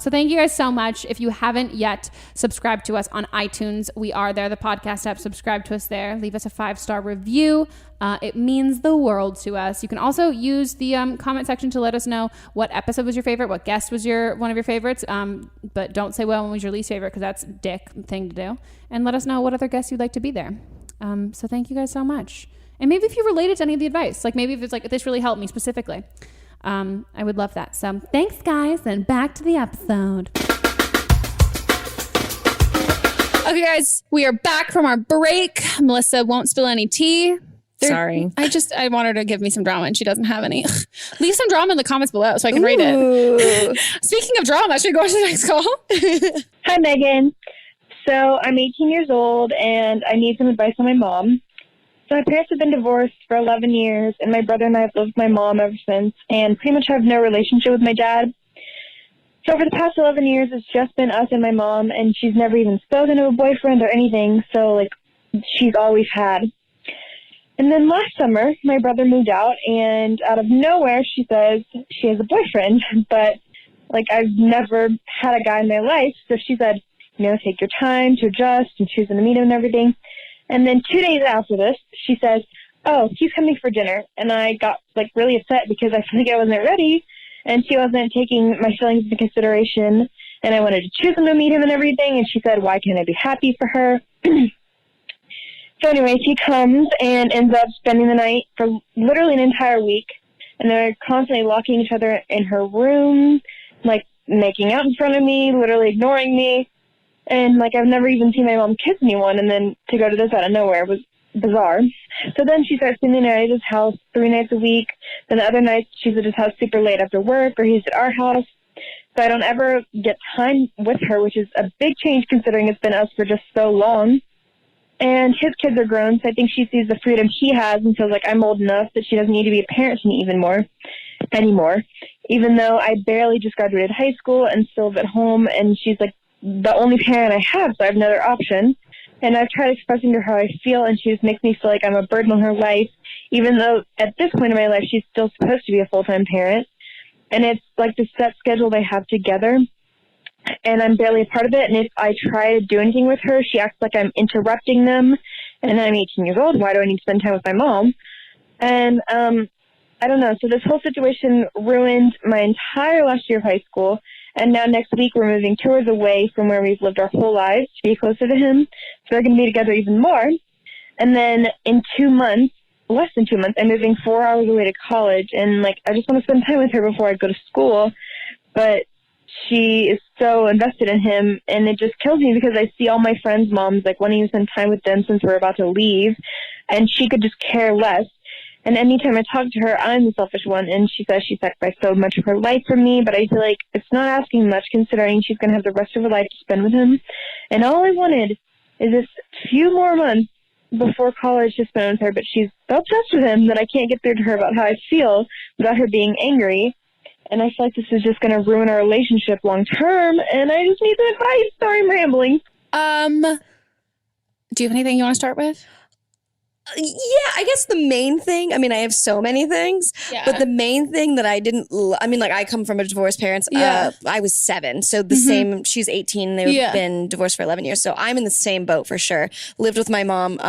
So thank you guys so much. If you haven't yet subscribed to us on iTunes, we are there, the podcast app. Subscribe to us there. Leave us a 5-star review. It means the world to us. You can also use the comment section to let us know what episode was your favorite, what guest was one of your favorites. But don't say what one was your least favorite, because that's a dick thing to do. And let us know what other guests you'd like to be there. So thank you guys so much. And maybe if you related to any of the advice, like maybe if it's like, this really helped me specifically. I would love that. So thanks, guys, and back to the episode. Okay, guys, we are back from our break. Melissa won't spill any tea. Sorry. I want her to give me some drama, and she doesn't have any. Leave some drama in the comments below so I can read it. Speaking of drama, should we go on to the next call? Hi, Megan. So I'm 18 years old, and I need some advice on my mom. So my parents have been divorced for 11 years, and my brother and I have lived with my mom ever since, and pretty much have no relationship with my dad. So for the past 11 years, it's just been us and my mom, and she's never even spoken to a boyfriend or anything, so, like, she's always had. And then last summer, my brother moved out, and out of nowhere, she says she has a boyfriend, but, like, I've never had a guy in my life, so she said, take your time to adjust and choose when to meet him and everything. And then 2 days after this, she says, oh, he's coming for dinner. And I got, like, really upset because I felt like I wasn't ready. And she wasn't taking my feelings into consideration. And I wanted to choose him to meet him and everything. And she said, why can't I be happy for her? So anyways, he comes and ends up spending the night for literally an entire week. And they're constantly locking each other in her room, like, making out in front of me, literally ignoring me. And, like, I've never even seen my mom kiss anyone, and then to go to this out of nowhere was bizarre. So then she starts spending the night at his house 3 nights a week. Then the other nights she's at his house super late after work, or he's at our house. So I don't ever get time with her, which is a big change considering it's been us for just so long. And his kids are grown, so I think she sees the freedom he has and feels like I'm old enough that she doesn't need to be a parent to me anymore. Even though I barely just graduated high school and still live at home, and she's, like, the only parent I have, so I have another option. And I've tried expressing to her how I feel, and she just makes me feel like I'm a burden on her life, even though at this point in my life she's still supposed to be a full-time parent. And it's like the set schedule they have together, and I'm barely a part of it. And if I try to do anything with her, she acts like I'm interrupting them. And I'm 18 years old. Why do I need to spend time with my mom? And I don't know. So this whole situation ruined my entire last year of high school. And now next week we're moving 2 hours away from where we've lived our whole lives to be closer to him. So we're going to be together even more. And then in 2 months, less than 2 months, I'm moving 4 hours away to college. And, like, I just want to spend time with her before I go to school. But she is so invested in him, and it just kills me because I see all my friends' moms, like, wanting to spend time with them since we're about to leave. And she could just care less. And anytime I talk to her, I'm the selfish one. And she says she sacrificed so much of her life for me, but I feel like it's not asking much considering she's going to have the rest of her life to spend with him. And all I wanted is this few more months before college to spend with her, but she's so obsessed with him that I can't get through to her about how I feel without her being angry. And I feel like this is just going to ruin our relationship long term, and I just need some advice. Sorry, I'm rambling. Do you have anything you want to start with? Yeah, I guess the main thing, I mean, I have so many things, but the main thing that I didn't, I come from a divorced parents. I was 7. So the same, she's 18. They've been divorced for 11 years. So I'm in the same boat for sure. Lived with my mom.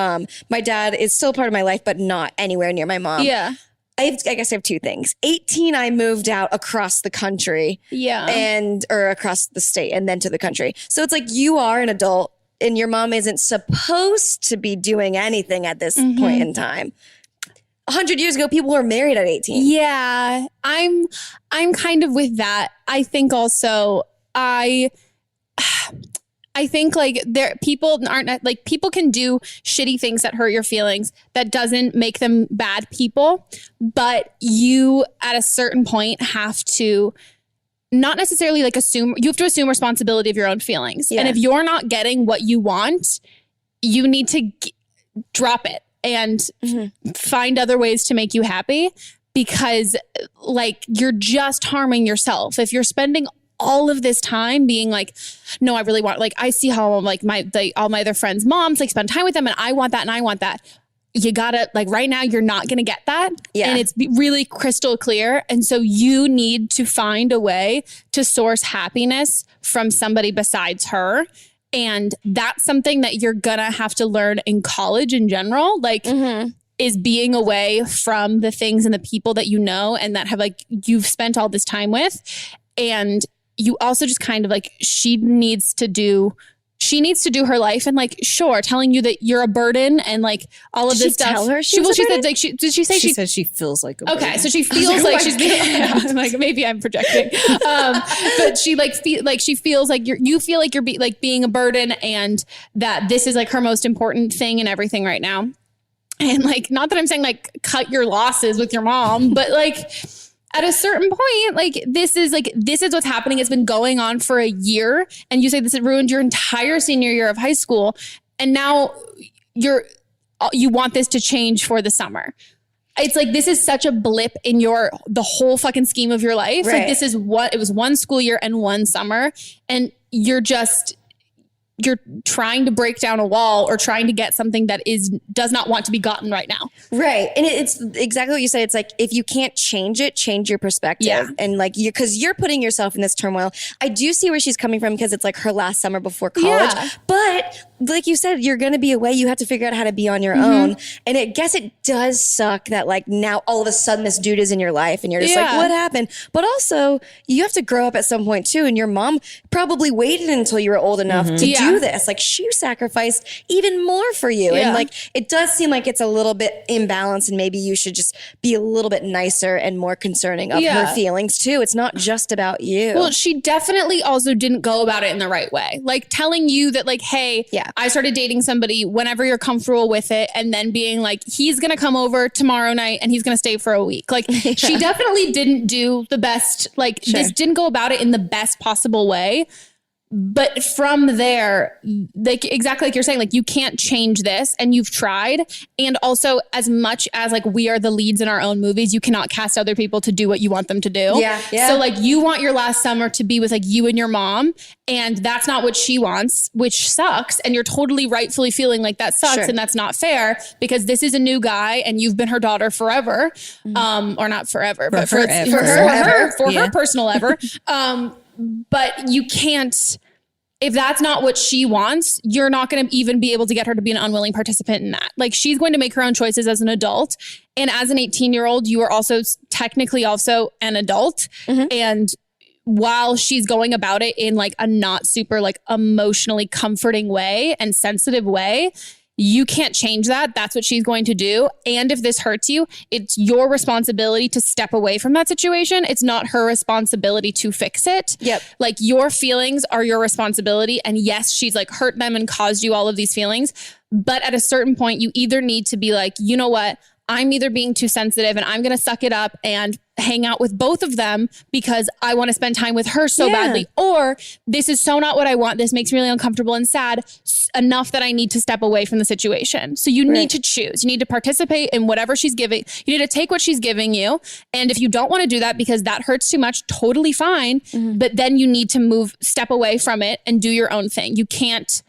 My dad is still part of my life, but not anywhere near my mom. Yeah. I guess I have 2 things. 18, I moved out across the country. Yeah. Or across the state and then to the country. So it's like you are an adult and your mom isn't supposed to be doing anything at this point in time. 100 years ago, people were married at 18. Yeah, I'm kind of with that. I think also I think like people aren't like, people can do shitty things that hurt your feelings. That doesn't make them bad people, but you at a certain point have to not necessarily like assume, you have to assume responsibility of your own feelings. And if you're not getting what you want, you need to drop it and find other ways to make you happy, because like you're just harming yourself. If you're spending all of this time being like, no, I really want, like, I see how like all my other friends' moms like spend time with them and I want that and I want that. You gotta, like, right now you're not gonna get that. And it's really crystal clear. And so you need to find a way to source happiness from somebody besides her. And that's something that you're gonna have to learn in college in general. Like, is being away from the things and the people that you know and that have like, you've spent all this time with. And you also just kind of like, she needs to do her life, and like, sure, telling you that you're a burden and like all of this stuff. Tell her she said like, did she say she said she feels like a burden. Okay, so she feels like she's being, like, maybe I'm projecting, but she like she feels like you feel like you're being a burden, and that this is like her most important thing and everything right now. And like, not that I'm saying like cut your losses with your mom, but like, at a certain point, like this is what's happening. It's been going on for a year, and you say this had ruined your entire senior year of high school, and now you want this to change for the summer. It's like, this is such a blip in the whole fucking scheme of your life. Like, this is it was one school year and one summer, and you're trying to break down a wall or trying to get something that does not want to be gotten right now. Right. And it's exactly what you said. It's like, if you can't change it, change your perspective. Yeah. And like, because you're putting yourself in this turmoil. I do see where she's coming from, because it's like her last summer before college. Yeah. But like you said, you're going to be away. You have to figure out how to be on your own. And I guess it does suck that like now all of a sudden this dude is in your life and you're just like, what happened? But also you have to grow up at some point too. And your mom probably waited until you were old enough to do this. Like, she sacrificed even more for you. And like, it does seem like it's a little bit imbalanced, and maybe you should just be a little bit nicer and more concerning of her feelings too. It's not just about you. Well, she definitely also didn't go about it in the right way. Like, telling you that like, hey, I started dating somebody whenever you're comfortable with it, and then being like, he's going to come over tomorrow night and he's going to stay for a week. Like, she definitely didn't do the best, like this didn't go about it in the best possible way. But from there, like, exactly like you're saying, like, you can't change this, and you've tried. And also, as much as like we are the leads in our own movies, you cannot cast other people to do what you want them to do. Yeah. So like, you want your last summer to be with like you and your mom, and that's not what she wants, which sucks. And you're totally rightfully feeling like that sucks and that's not fair, because this is a new guy and you've been her daughter forever. Or not forever, but for her personal ever. But you can't, if that's not what she wants, you're not going to even be able to get her to be an unwilling participant in that. Like, she's going to make her own choices as an adult. And as an 18-year-old, you are also technically also an adult. And while she's going about it in like a not super like emotionally comforting way and sensitive way, you can't change that. That's what she's going to do. And if this hurts you, it's your responsibility to step away from that situation. It's not her responsibility to fix it. Like, your feelings are your responsibility. And yes, she's like hurt them and caused you all of these feelings. But at a certain point, you either need to be like, you know what? I'm either being too sensitive and I'm going to suck it up and hang out with both of them because I want to spend time with her so badly. Or this is so not what I want. This makes me really uncomfortable and sad enough that I need to step away from the situation. So you need to choose. You need to participate in whatever she's giving. You need to take what she's giving you. And if you don't want to do that because that hurts too much, totally fine. But then you need to step away from it and do your own thing. You can't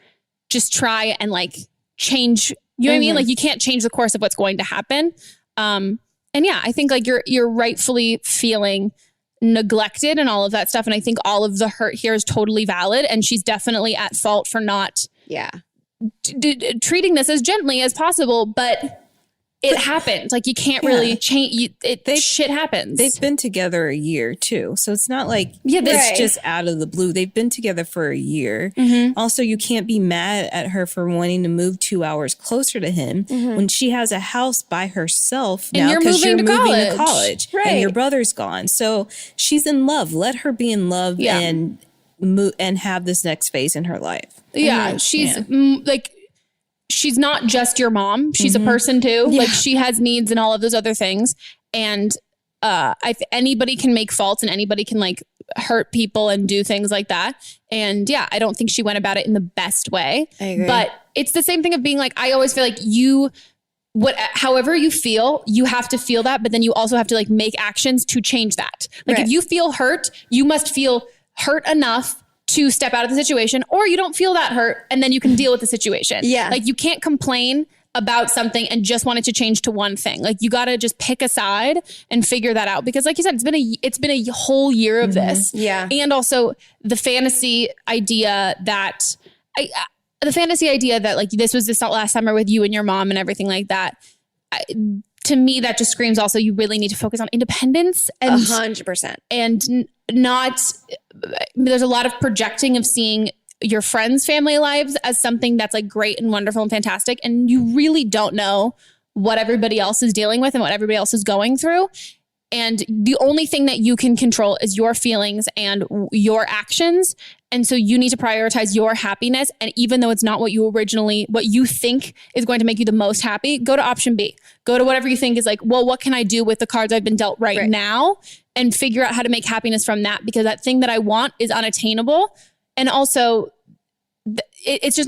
just try and like change. You know what I mean? Like you can't change the course of what's going to happen. And yeah, I think like you're rightfully feeling neglected and all of that stuff. And I think all of the hurt here is totally valid. And she's definitely at fault for not treating this as gently as possible. But it happens. Like you can't really change. Shit happens. They've been together a year too. So it's not like it's just out of the blue. They've been together for a year. Also, you can't be mad at her for wanting to move 2 hours closer to him when she has a house by herself now because you're moving to college and your brother's gone. So she's in love. Let her be in love and move and have this next phase in her life. Yeah. She's like, she's not just your mom. She's a person too. Like she has needs and all of those other things. And anybody can make faults and anybody can like hurt people and do things like that. And yeah, I don't think she went about it in the best way. I agree. But it's the same thing of being like, I always feel like however you feel, you have to feel that. But then you also have to like make actions to change that. Like if you feel hurt, you must feel hurt enough to step out of the situation, or you don't feel that hurt and then you can deal with the situation. Yeah. Like you can't complain about something and just want it to change to one thing. Like you got to just pick a side and figure that out. Because like you said, it's been a whole year of this. Yeah. And also the fantasy idea that like this was this last summer with you and your mom and everything like that. To me, that just screams also, you really need to focus on independence and 100%. And there's a lot of projecting of seeing your friends' family lives as something that's like great and wonderful and fantastic. And you really don't know what everybody else is dealing with and what everybody else is going through. And the only thing that you can control is your feelings and your actions. And so you need to prioritize your happiness. And even though it's not what you think is going to make you the most happy, go to option B. Go to whatever you think is like, well, what can I do with the cards I've been dealt right now? And figure out how to make happiness from that, because that thing that I want is unattainable. And also it's just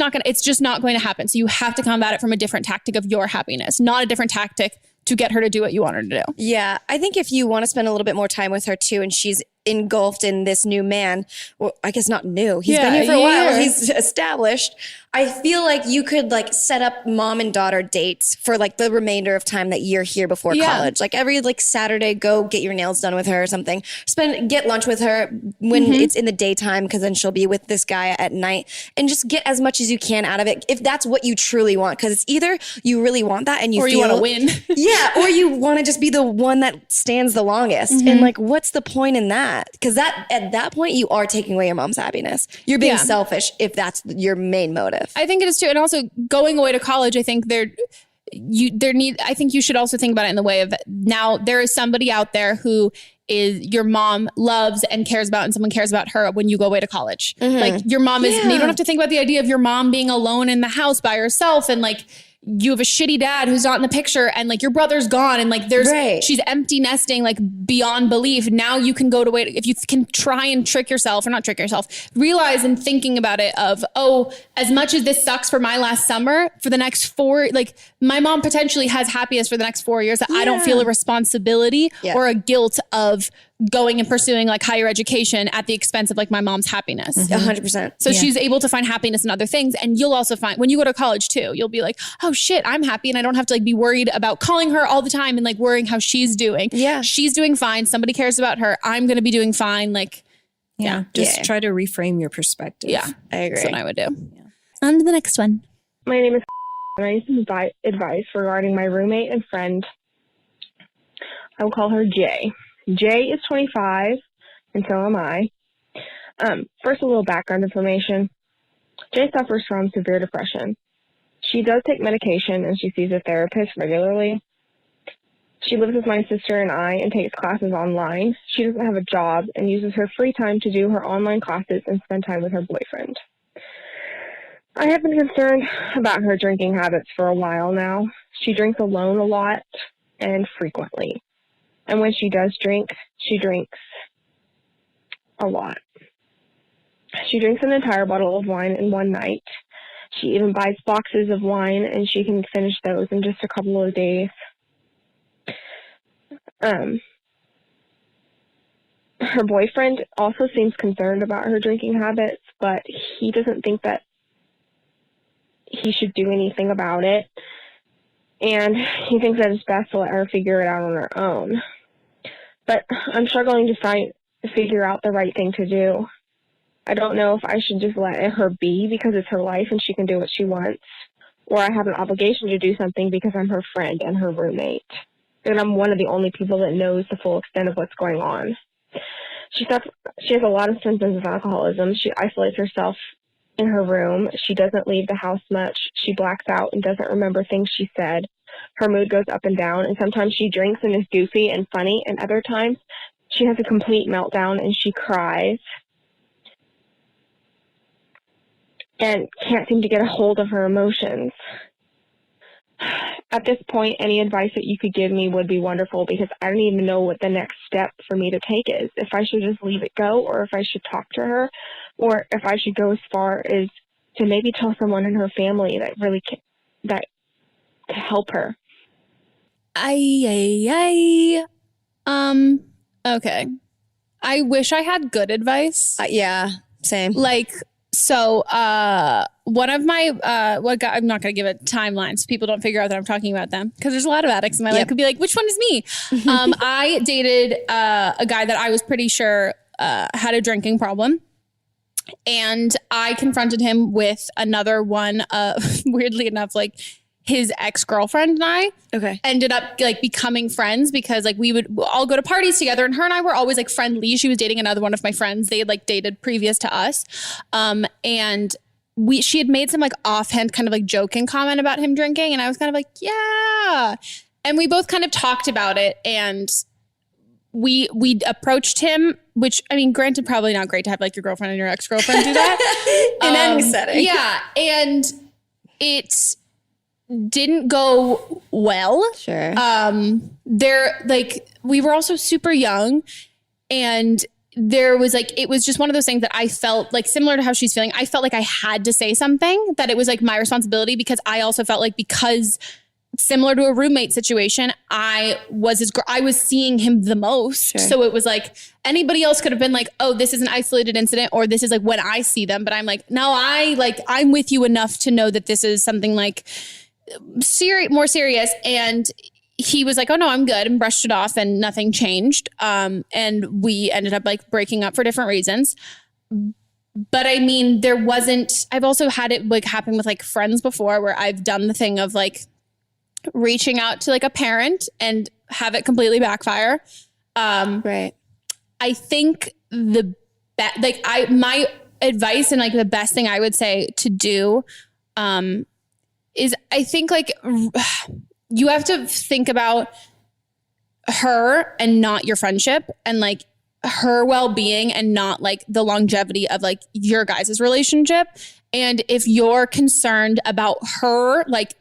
not going to happen. So you have to combat it from a different tactic of your happiness, not a different tactic to get her to do what you want her to do. Yeah. I think if you want to spend a little bit more time with her too, and she's engulfed in this new man, well, I guess not new. He's been here for a while. He's established. I feel like you could like set up mom and daughter dates for like the remainder of time that you're here before college. Like every like Saturday, go get your nails done with her or something. Get lunch with her when it's in the daytime, because then she'll be with this guy at night, and just get as much as you can out of it if that's what you truly want. Because it's either you really want that and you want to win. Or you want to just be the one that stands the longest. And like, what's the point in that? Because at that point, you are taking away your mom's happiness. You're being selfish if that's your main motive. I think it is too. And also going away to college, I think I think you should also think about it in the way of, now there is somebody out there who is your mom loves and cares about, and someone cares about her when you go away to college. Like your mom is, you don't have to think about the idea of your mom being alone in the house by herself and like, you have a shitty dad who's not in the picture, and like your brother's gone, and like she's empty nesting like beyond belief. Now you can go to wait. If you can try and realize in thinking about it of, oh, as much as this sucks for my last summer, for the next 4, like my mom potentially has happiness for the next 4 years that I don't feel a responsibility or a guilt of going and pursuing like higher education at the expense of like my mom's happiness. 100%. So she's able to find happiness in other things. And you'll also find when you go to college too, you'll be like, oh shit, I'm happy. And I don't have to like be worried about calling her all the time and like worrying how she's doing. Yeah. She's doing fine. Somebody cares about her. I'm going to be doing fine. Like, just try to reframe your perspective. Yeah. I agree. That's what I would do. Yeah. On to the next one. My name is and I need some advice regarding my roommate and friend. I will call her Jay. Jay is 25, and so am I. First, a little background information. Jay suffers from severe depression. She does take medication, and she sees a therapist regularly. She lives with my sister and I and takes classes online. She doesn't have a job and uses her free time to do her online classes and spend time with her boyfriend. I have been concerned about her drinking habits for a while now. She drinks alone a lot, and frequently. And when she does drink, she drinks a lot. She drinks an entire bottle of wine in one night. She even buys boxes of wine, and she can finish those in just a couple of days. Her boyfriend also seems concerned about her drinking habits, but he doesn't think that he should do anything about it. And he thinks that it's best to let her figure it out on her own. But I'm struggling to figure out the right thing to do. I don't know if I should just let her be because it's her life and she can do what she wants, or I have an obligation to do something because I'm her friend and her roommate. And I'm one of the only people that knows the full extent of what's going on. She has a lot of symptoms of alcoholism. She isolates herself in her room. She doesn't leave the house much. She blacks out and doesn't remember things she said. Her mood goes up and down, and sometimes she drinks and is goofy and funny, and other times she has a complete meltdown and she cries and can't seem to get a hold of her emotions. At this point, any advice that you could give me would be wonderful, because I don't even know what the next step for me to take is. If I should just leave it go, or if I should talk to her, or if I should go as far as to maybe tell someone in her family that really that to help her. Okay. I wish I had good advice. Yeah, same. Like, so one of my I'm not going to give a timeline so people don't figure out that I'm talking about them, because there's a lot of addicts in my life. Could be like, which one is me? I dated a guy that I was pretty sure had a drinking problem. And I confronted him with another one, weirdly enough, like his ex-girlfriend and I ended up like becoming friends, because like we would all go to parties together, and her and I were always like friendly. She was dating another one of my friends. They had like dated previous to us. And she had made some like offhand kind of like joking comment about him drinking. And I was kind of like, yeah. And we both kind of talked about it, and we approached him, which, I mean, granted, probably not great to have like your girlfriend and your ex-girlfriend do that. In any setting. Yeah. And it didn't go well. Sure. We were also super young, and there was like, it was just one of those things that I felt like, similar to how she's feeling, I felt like I had to say something, that it was like my responsibility, because I also felt like, because similar to a roommate situation, I was seeing him the most. Sure. So it was like, anybody else could have been like, oh, this is an isolated incident, or this is like when I see them. But I'm like, no, I'm with you enough to know that this is something like more serious. And he was like, oh no, I'm good, and brushed it off, and nothing changed. And we ended up like breaking up for different reasons. But I mean, I've also had it like happen with like friends before, where I've done the thing of like reaching out to like a parent and have it completely backfire. Right. I think my advice and like the best thing I would say to do, is I think like you have to think about her and not your friendship, and like her well-being and not like the longevity of like your guys' relationship. And if you're concerned about her like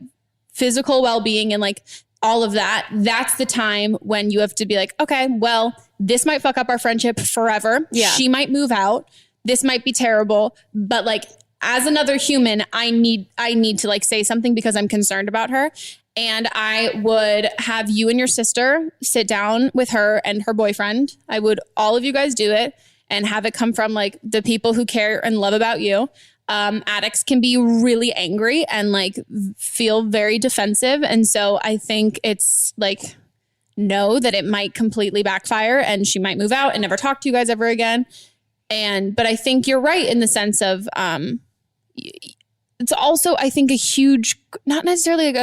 physical well-being and like all of that, that's the time when you have to be like, okay, well, this might fuck up our friendship forever. Yeah. She might move out. This might be terrible, but like, as another human, I need to like say something, because I'm concerned about her. And I would have you and your sister sit down with her and her boyfriend. I would all of you guys do it, and have it come from like the people who care and love about you. Addicts can be really angry and like feel very defensive. And so I think it's like, know that it might completely backfire, and she might move out and never talk to you guys ever again. But I think you're right in the sense of, it's also, I think, a huge, not necessarily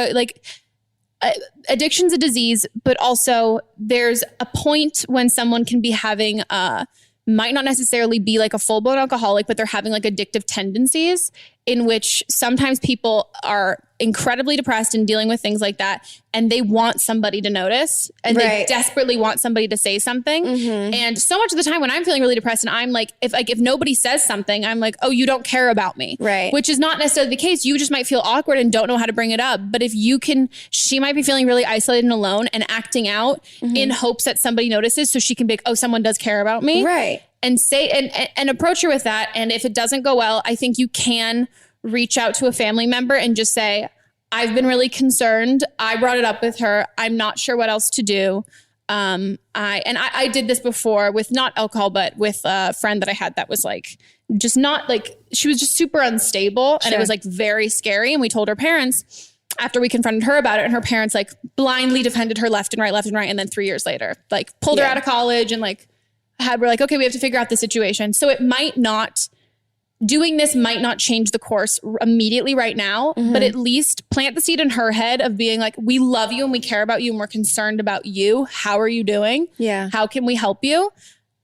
addiction's a disease, but also there's a point when someone can be having, might not necessarily be like a full-blown alcoholic, but they're having like addictive tendencies, in which sometimes people are incredibly depressed and dealing with things like that, and they want somebody to notice, and they desperately want somebody to say something. And so much of the time when I'm feeling really depressed and I'm like, if nobody says something, I'm like, oh, you don't care about me. Right. Which is not necessarily the case. You just might feel awkward and don't know how to bring it up. But if you can, she might be feeling really isolated and alone and acting out in hopes that somebody notices so she can be like, oh, someone does care about me. Right. And say, and approach her with that. And if it doesn't go well, I think you can reach out to a family member and just say, I've been really concerned. I brought it up with her. I'm not sure what else to do. I did this before with not alcohol, but with a friend that I had that was like, just not like, she was just super unstable and it was like very scary. And we told her parents after we confronted her about it, and her parents like blindly defended her left and right. And then 3 years later, like pulled her out of college and like we're like, okay, we have to figure out the situation. So doing this might not change the course immediately right now, but at least plant the seed in her head of being like, we love you and we care about you and we're concerned about you. How are you doing? Yeah. How can we help you?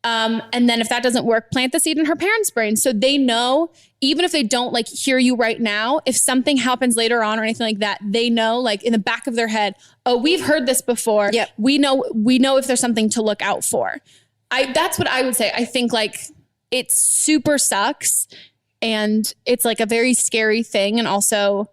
And then if that doesn't work, plant the seed in her parents' brain. So they know, even if they don't like hear you right now, if something happens later on or anything like that, they know like in the back of their head, oh, we've heard this before. Yep. We know if there's something to look out for. That's what I would say. I think like it super sucks and it's like a very scary thing. And also,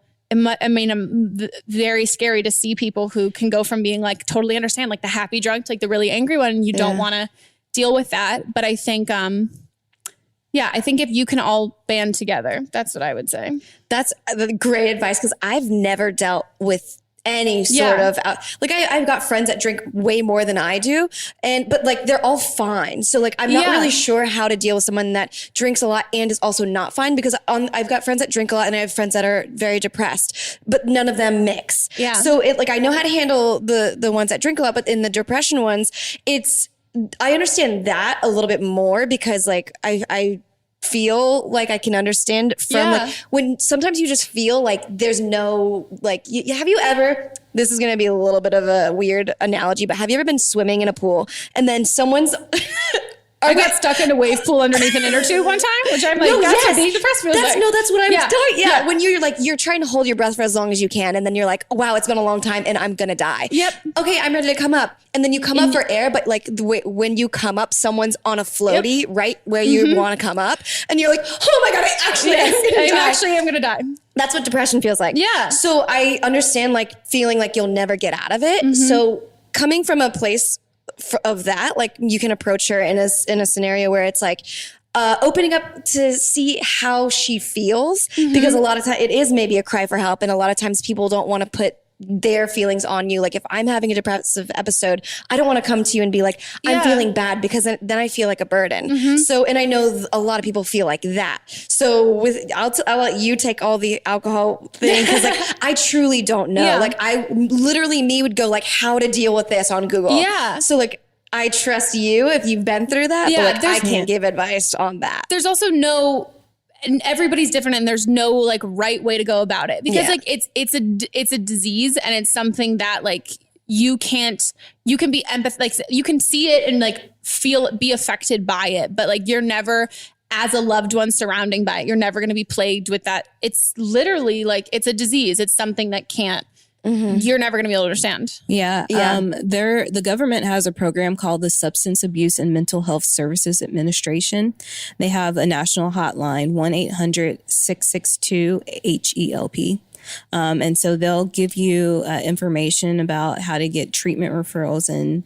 very scary to see people who can go from being like totally understand like the happy drunk to like the really angry one. And you don't want to deal with that. But I think, I think if you can all band together, that's what I would say. That's great advice because I've never dealt with any sort of like I've got friends that drink way more than I do, but like they're all fine. So like I'm not really sure how to deal with someone that drinks a lot and is also not fine, because I've got friends that drink a lot and I have friends that are very depressed, but none of them mix. Yeah. So I know how to handle the ones that drink a lot, but in the depression ones, I understand that a little bit more because like I feel like I can understand from like when sometimes you just feel like there's no like have you ever, this is going to be a little bit of a weird analogy, but have you ever been swimming in a pool and then someone's I got stuck in a wave pool underneath an inner tube one time, which I'm like, that's what being depressed feels like. That's what I'm talking. Yeah. When you're like, you're trying to hold your breath for as long as you can. And then you're like, oh, wow, it's been a long time and I'm going to die. Yep. Okay, I'm ready to come up. And then you come up for air, but like when you come up, someone's on a floaty right where you want to come up. And you're like, oh my God, I actually am going to die. That's what depression feels like. Yeah. So I understand like feeling like you'll never get out of it. So coming from a place of that, like you can approach her in a scenario where it's like opening up to see how she feels, because a lot of times it is maybe a cry for help, and a lot of times people don't want to put their feelings on you. Like if I'm having a depressive episode, I don't want to come to you and be like, I'm feeling bad, because then I feel like a burden. So, and I know a lot of people feel like that. So I'll let you take all the alcohol thing, because like I truly don't know. Like I literally would go like how to deal with this on Google. Yeah. So like I trust you if you've been through that, but like I can't give advice on that. There's also and everybody's different, and there's no like right way to go about it, because like it's a disease, and it's something that like you can be empathetic, like you can see it and like be affected by it, but like you're never, as a loved one surrounding by it, you're never going to be plagued with that. It's literally like it's a disease. It's something that you're never going to be able to understand. Yeah. The government has a program called the Substance Abuse and Mental Health Services Administration. They have a national hotline, 1-800-662-HELP. And so they'll give you information about how to get treatment referrals and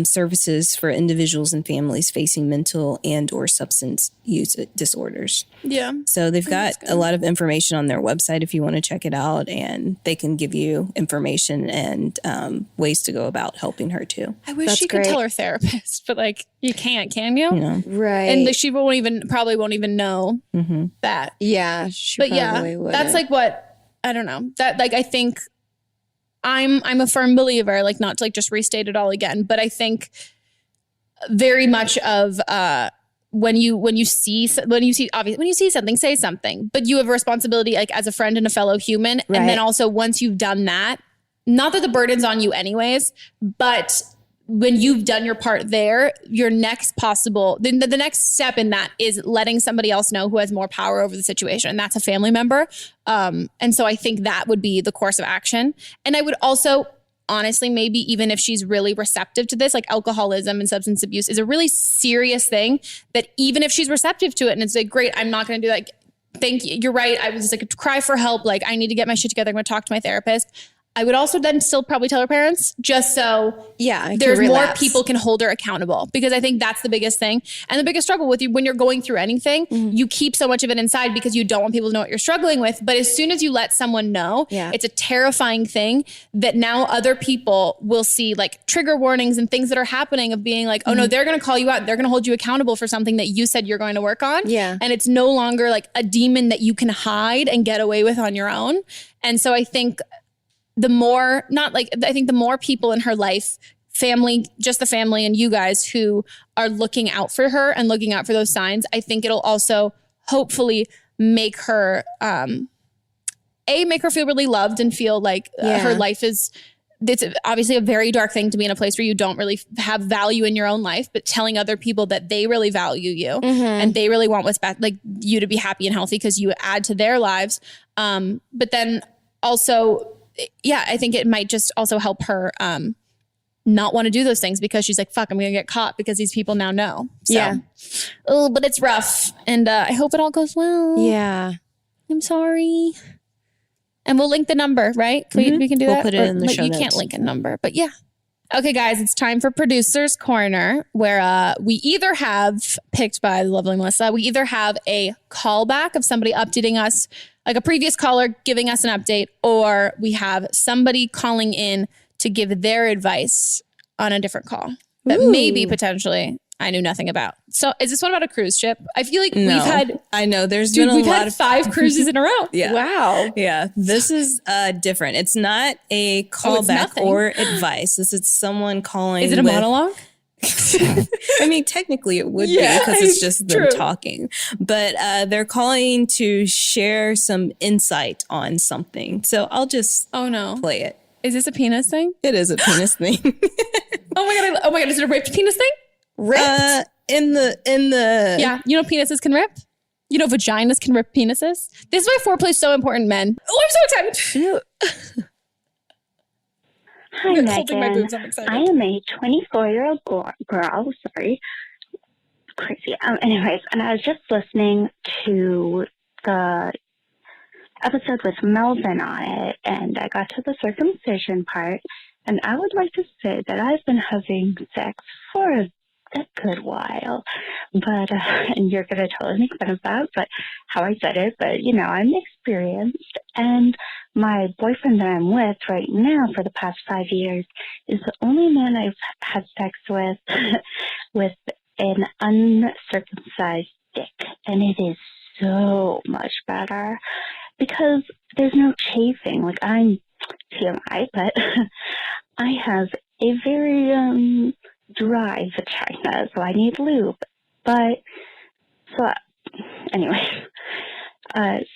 services for individuals and families facing mental and or substance use disorders. Yeah. So they've got a lot of information on their website if you want to check it out, and they can give you information and ways to go about helping her too. I wish she could tell her therapist, but like you can't, can you? Right. And she probably won't even know that. Yeah. She probably would. That's like what, I don't know, that like I think I'm a firm believer, like not to like just restate it all again, but I think very much of when you see something, say something, but you have a responsibility like as a friend and a fellow human. Right. And then also once you've done that, not that the burden's on you anyways, but when you've done your part there, your next possible, the next step in that is letting somebody else know who has more power over the situation. And that's a family member. And so I think that would be the course of action. And I would also, honestly, maybe even if she's really receptive to this, like alcoholism and substance abuse is a really serious thing that even if she's receptive to it and it's like, great, I'm not going to do that. Thank you. You're right. I was just like, cry for help. Like, I need to get my shit together. I'm going to talk to my therapist. I would also then still probably tell her parents just so there's more people can hold her accountable, because I think that's the biggest thing. And the biggest struggle with you when you're going through anything, you keep so much of it inside because you don't want people to know what you're struggling with. But as soon as you let someone know, it's a terrifying thing that now other people will see like trigger warnings and things that are happening of being like, oh no, they're going to call you out. They're going to hold you accountable for something that you said you're going to work on. Yeah. And it's no longer like a demon that you can hide and get away with on your own. And so I think the more people in her life, family, just the family and you guys who are looking out for her and looking out for those signs, I think it'll also hopefully make her, make her feel really loved and feel like her life it's obviously a very dark thing to be in a place where you don't really have value in your own life, but telling other people that they really value you and they really want what's best, like you to be happy and healthy because you add to their lives. But then also, I think it might just also help her not want to do those things because she's like, fuck, I'm going to get caught because these people now know. So, but it's rough. And I hope it all goes well. Yeah. I'm sorry. And we'll link the number, right? We can do that? We'll put it in the show notes. You can't link a number, but yeah. Okay, guys, it's time for Producer's Corner, where we either have, picked by the lovely Melissa, we either have a callback of somebody updating us, like a previous caller giving us an update, or we have somebody calling in to give their advice on a different call that maybe potentially I knew nothing about. So is this one about a cruise ship? I feel like we've had... I know, there's been a lot of 5 cruises in a row. Yeah. Wow. Yeah, this is different. It's not a callback or advice. This is someone calling. Is it a monologue? I mean, technically it would be because it's just them talking. But they're calling to share some insight on something. So I'll just play it. Is this a penis thing? It is a penis thing. Oh my god! Is it a ripped penis thing? Ripped? In the Yeah, you know penises can rip? You know vaginas can rip penises? This is why foreplay is so important, men. Oh, I'm so excited. Hi, Megan. My boobs. I'm excited. I am a 24-year-old girl. Sorry. Crazy. Anyways, and I was just listening to the episode with Melvin on it, and I got to the circumcision part, and I would like to say that I've been having sex for a good while, but and you're going to totally make fun of that, but how I said it, but you know, I'm experienced, and my boyfriend that I'm with right now for the past 5 years is the only man I've had sex with an uncircumcised dick, and it is so much better because there's no chafing. Like, I'm TMI, but I have a very dry vagina, so I need lube. But so anyway,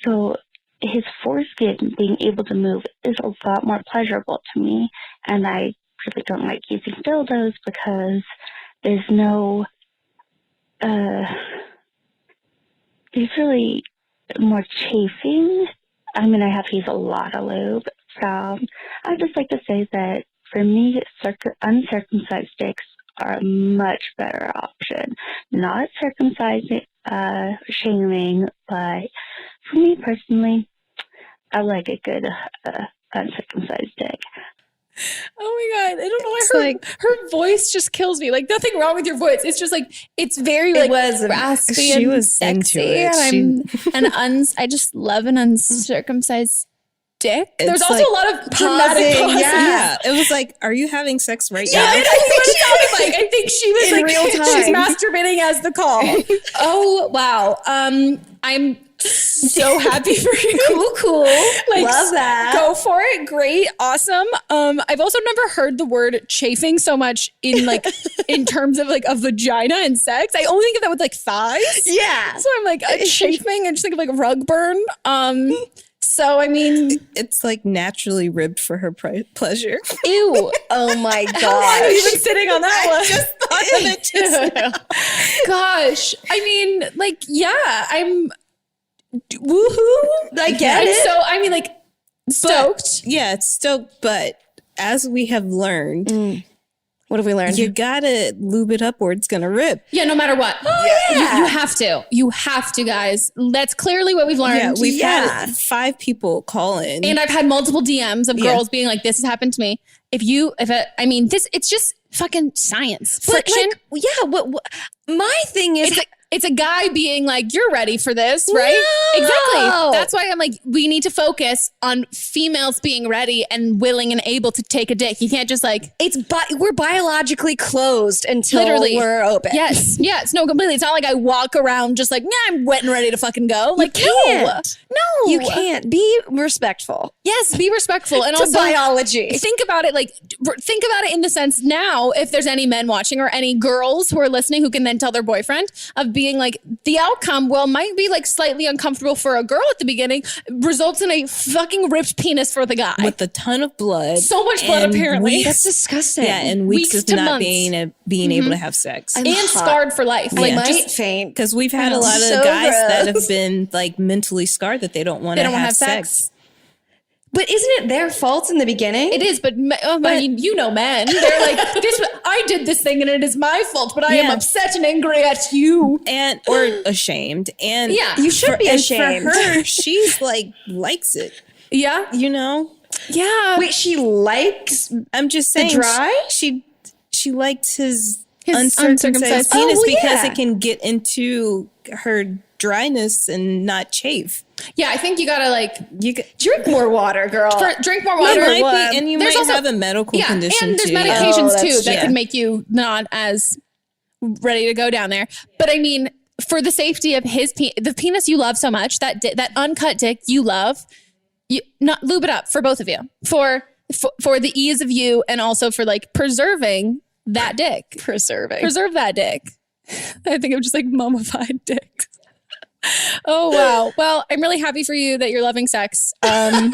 so his foreskin being able to move is a lot more pleasurable to me, and I really don't like using dildos because there's no there's really more chafing. I'm gonna have to use a lot of lube. So I'd just like to say that for me, uncircumcised dicks are a much better option. Not circumcising, shaming, but for me personally, I like a good uncircumcised dick. Oh my god! I don't know why her voice just kills me. Like, nothing wrong with your voice. It's just like it's very like raspy. She was sexy, into it. and I just love an uncircumcised dick. There's also like a lot of dramatic pauses. Yeah, it was like, are you having sex right now? Yeah, I think what it sounded like. I think she was In like real time. she's masturbating as the call. Oh wow! I'm so happy for you. Cool. Like, love that. Go for it. Great. Awesome. I've also never heard the word chafing so much in like in terms of like a vagina and sex. I only think of that with like thighs. Yeah. So I'm like chafing and just think of like rug burn. So, I mean, it's like naturally ribbed for her pleasure. Ew. Oh my gosh. How long have you been sitting on that one? I just thought of it just now. Gosh. I mean, like, yeah, I'm woohoo. I get it. So, I mean, like, stoked. It's stoked, but as we have learned, what have we learned? You gotta lube it up or it's gonna rip. Yeah, no matter what. You have to. You have to, guys. That's clearly what we've learned. Yeah, we've had 5 people call in. And I've had multiple DMs of girls being like, this has happened to me. It's just fucking science. Friction. What my thing is, it's a guy being like, you're ready for this, right? No. Exactly. That's why I'm like, we need to focus on females being ready and willing and able to take a dick. You can't just like... we're biologically closed until we're open. Yes. No, completely. It's not like I walk around just like, I'm wet and ready to fucking go. Like, no. You can't. Be respectful. Yes, be respectful. And to also biology. Think about it in the sense now, if there's any men watching or any girls who are listening who can then tell their boyfriend of being like, the outcome, might be like slightly uncomfortable for a girl at the beginning, results in a fucking ripped penis for the guy. With a ton of blood. So much blood, apparently. That's disgusting. Yeah, and weeks of not being able to have sex. And scarred for life. I might faint. Because we've had a lot of guys that have been like mentally scarred that they don't want to have sex. But isn't it their fault in the beginning? It is, but I mean, you know, men. They're like, I did this thing and it is my fault, but I am upset and angry at you. Or ashamed. And you should be ashamed. For her, she's like, likes it. Yeah. You know? Yeah. Wait, she likes I'm just saying. the dry? She likes his uncircumcised penis because it can get into her dryness and not chafe. Yeah, I think you gotta drink more water, girl. Drink more water. And you might have a medical condition and there's too. medications too that can make you not as ready to go down there. But I mean, for the safety of the penis you love so much, that uncut dick you love, not lube it up for both of you for the ease of you and also for like preserving that dick. Preserve that dick. I think I'm just like mummified dick. Oh wow. Well, I'm really happy for you that you're loving sex. And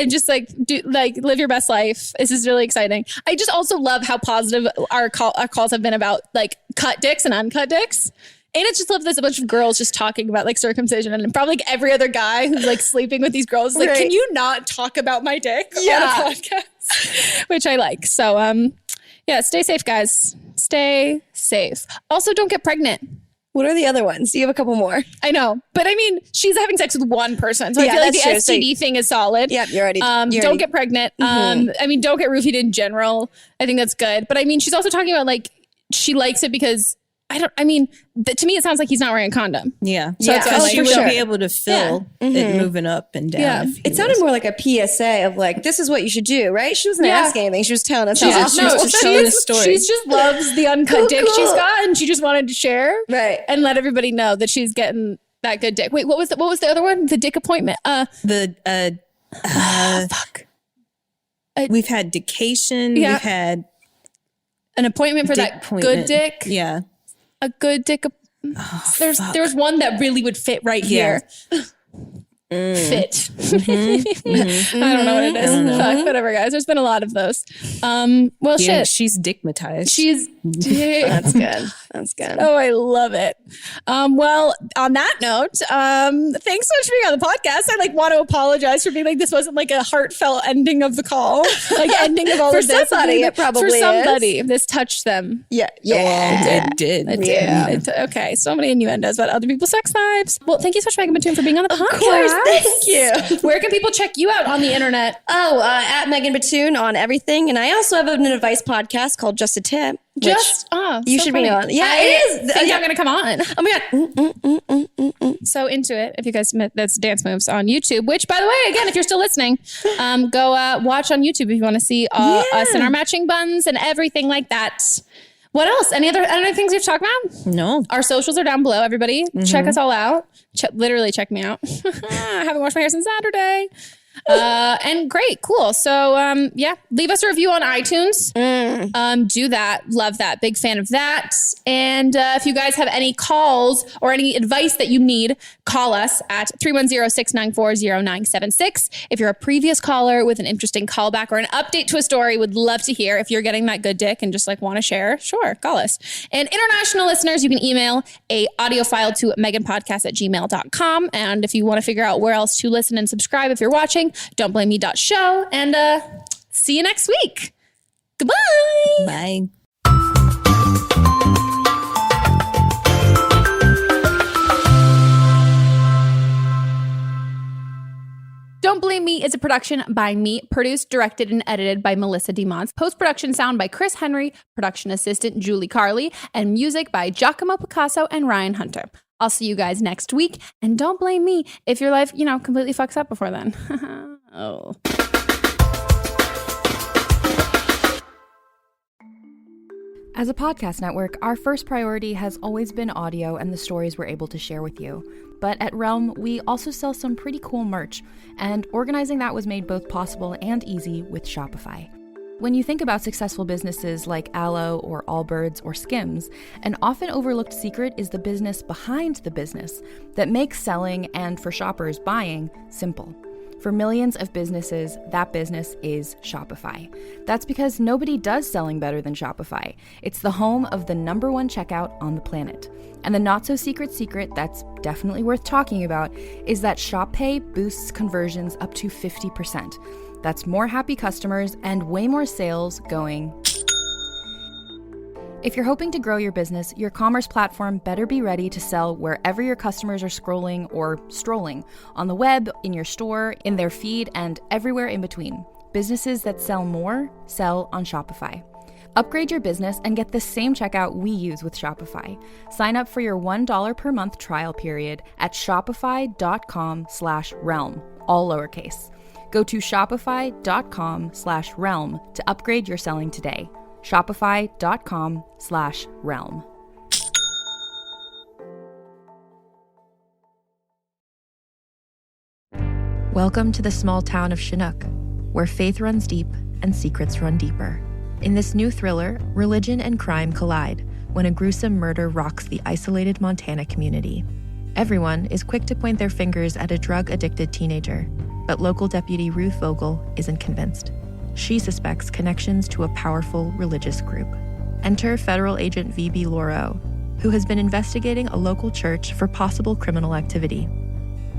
just live your best life. This is really exciting. I just also love how positive our calls have been about like cut dicks and uncut dicks. And it's just love there's a bunch of girls just talking about like circumcision and probably like every other guy who's like sleeping with these girls is like, can you not talk about my dick on a podcast? Which I like. So stay safe, guys. Stay safe. Also, don't get pregnant. What are the other ones? You have a couple more. I know. But I mean, she's having sex with one person. So I feel like the STD thing is solid. Yep, you're already. Don't get pregnant. I mean, don't get roofied in general. I think that's good. But I mean, she's also talking about like, she likes it because to me, it sounds like he's not wearing a condom. Yeah. So she would be able to feel it moving up and down. Yeah. It sounded more like a PSA of like, this is what you should do, right? She wasn't asking anything. She was telling us. She just loves the uncut dick she's got and she just wanted to share. Right. And let everybody know that she's getting that good dick. Wait, what was the other one? The dick appointment. We've had dictation. Yeah. We've had an appointment for that good dick. Yeah. A good dick. There's one that really would fit right here. Fit. I don't know what it is. Fuck, whatever, guys. There's been a lot of those. Shit. She's dickmatized. She's dick. That's good. That's good. Oh, I love it. Well, on that note, thanks so much for being on the podcast. I want to apologize for being like, this wasn't like a heartfelt ending of the call. Like ending of all of this. For somebody, it probably For somebody, this touched them. Yeah. It did. It did. Okay. So many innuendos about other people's sex lives. Well, thank you so much, Megan Batoon, for being on the podcast. Of course. Thank you. Where can people check you out on the internet? At Megan Batoon on everything. And I also have an advice podcast called Just a Tip. You should be on. Yeah, it is. I think I'm going to come on. Oh my God. So into it. If you guys, that's Dance Moves on YouTube, which by the way, again, if you're still listening, go watch on YouTube if you want to see us in our matching buns and everything like that. What else? Any other things we've talked about? No. Our socials are down below, everybody. Check us all out. Literally check me out. I haven't washed my hair since Saturday. And great, cool. So yeah, leave us a review on iTunes. Do that. Love that. Big fan of that. And if you guys have any calls or any advice that you need, call us at 310-694-0976. If you're a previous caller with an interesting callback or an update to a story, would love to hear. If you're getting that good dick and just like want to share, sure, call us. And international listeners, you can email a audio file to meghanpodcast@gmail.com. And if you want to figure out where else to listen and subscribe, if you're watching, don'tblameme.show. And see you next week. Goodbye. Bye. Don't Blame Me is a production by me, produced, directed, and edited by Melissa DeMonts. Post-production sound by Chris Henry, production assistant Julie Carley, and music by Giacomo Picasso and Ryan Hunter. I'll see you guys next week, and don't blame me if your life, completely fucks up before then. Oh. As a podcast network, our first priority has always been audio and the stories we're able to share with you. But at Realm, we also sell some pretty cool merch, and organizing that was made both possible and easy with Shopify. When you think about successful businesses like Aloe or Allbirds or Skims, an often overlooked secret is the business behind the business that makes selling and, for shoppers, buying simple. For millions of businesses, that business is Shopify. That's because nobody does selling better than Shopify. It's the home of the #1 checkout on the planet. And the not-so-secret secret that's definitely worth talking about is that Shop Pay boosts conversions up to 50%. That's more happy customers and way more sales going. If you're hoping to grow your business, your commerce platform better be ready to sell wherever your customers are scrolling or strolling, on the web, in your store, in their feed, and everywhere in between. Businesses that sell more, sell on Shopify. Upgrade your business and get the same checkout we use with Shopify. Sign up for your $1 per month trial period at shopify.com/realm, all lowercase. Go to shopify.com/realm to upgrade your selling today. Shopify.com/realm. Welcome to the small town of Chinook, where faith runs deep and secrets run deeper. In this new thriller, religion and crime collide when a gruesome murder rocks the isolated Montana community. Everyone is quick to point their fingers at a drug-addicted teenager, but local deputy Ruth Vogel isn't convinced. She suspects connections to a powerful religious group. Enter federal agent V.B. Lauro, who has been investigating a local church for possible criminal activity.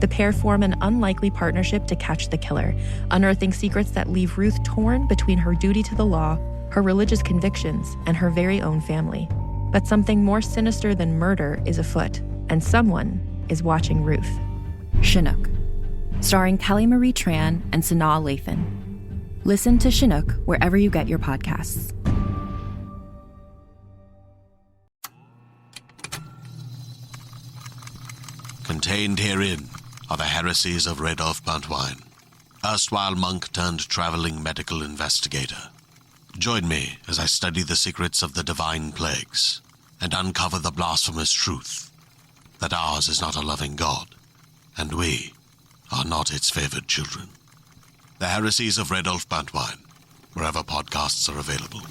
The pair form an unlikely partnership to catch the killer, unearthing secrets that leave Ruth torn between her duty to the law, her religious convictions, and her very own family. But something more sinister than murder is afoot, and someone is watching Ruth. Chinook, starring Kelly Marie Tran and Sanaa Lathan. Listen to Chinook wherever you get your podcasts. Contained herein are the heresies of Radolf Buntwine, erstwhile monk turned traveling medical investigator. Join me as I study the secrets of the divine plagues and uncover the blasphemous truth that ours is not a loving God, and we are not its favored children. The heresies of Radolf Buntwine, wherever podcasts are available.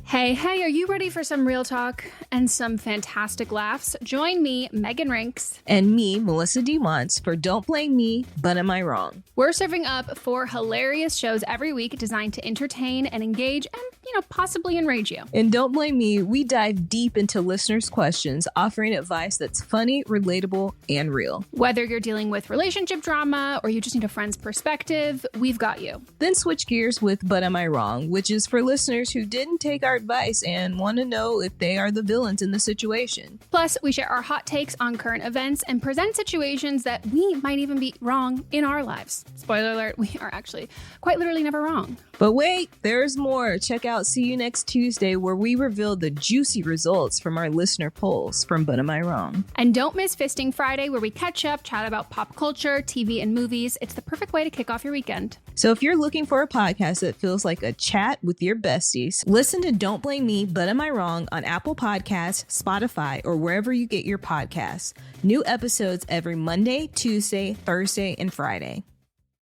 Hey, are you ready for some real talk and some fantastic laughs? Join me, Megan Rinks. And me, Melissa DeMonts, for Don't Blame Me, But Am I Wrong? We're serving up 4 hilarious shows every week designed to entertain and engage and, possibly enrage you. And Don't Blame Me, we dive deep into listeners' questions, offering advice that's funny, relatable, and real. Whether you're dealing with relationship drama or you just need a friend's perspective, we've got you. Then switch gears with But Am I Wrong, which is for listeners who didn't take our advice and want to know if they are the villains in the situation. Plus, we share our hot takes on current events and present situations that we might even be wrong in our lives. Spoiler alert, we are actually quite literally never wrong. But wait, there's more. Check out See You Next Tuesday, where we reveal the juicy results from our listener polls from But Am I Wrong? And don't miss Fisting Friday, where we catch up, chat about pop culture, TV, and movies. It's the perfect way to kick off your weekend. So if you're looking for a podcast that feels like a chat with your besties, listen to Don't Blame Me, But Am I Wrong on Apple Podcasts, Spotify, or wherever you get your podcasts. New episodes every Monday, Tuesday, Thursday, and Friday.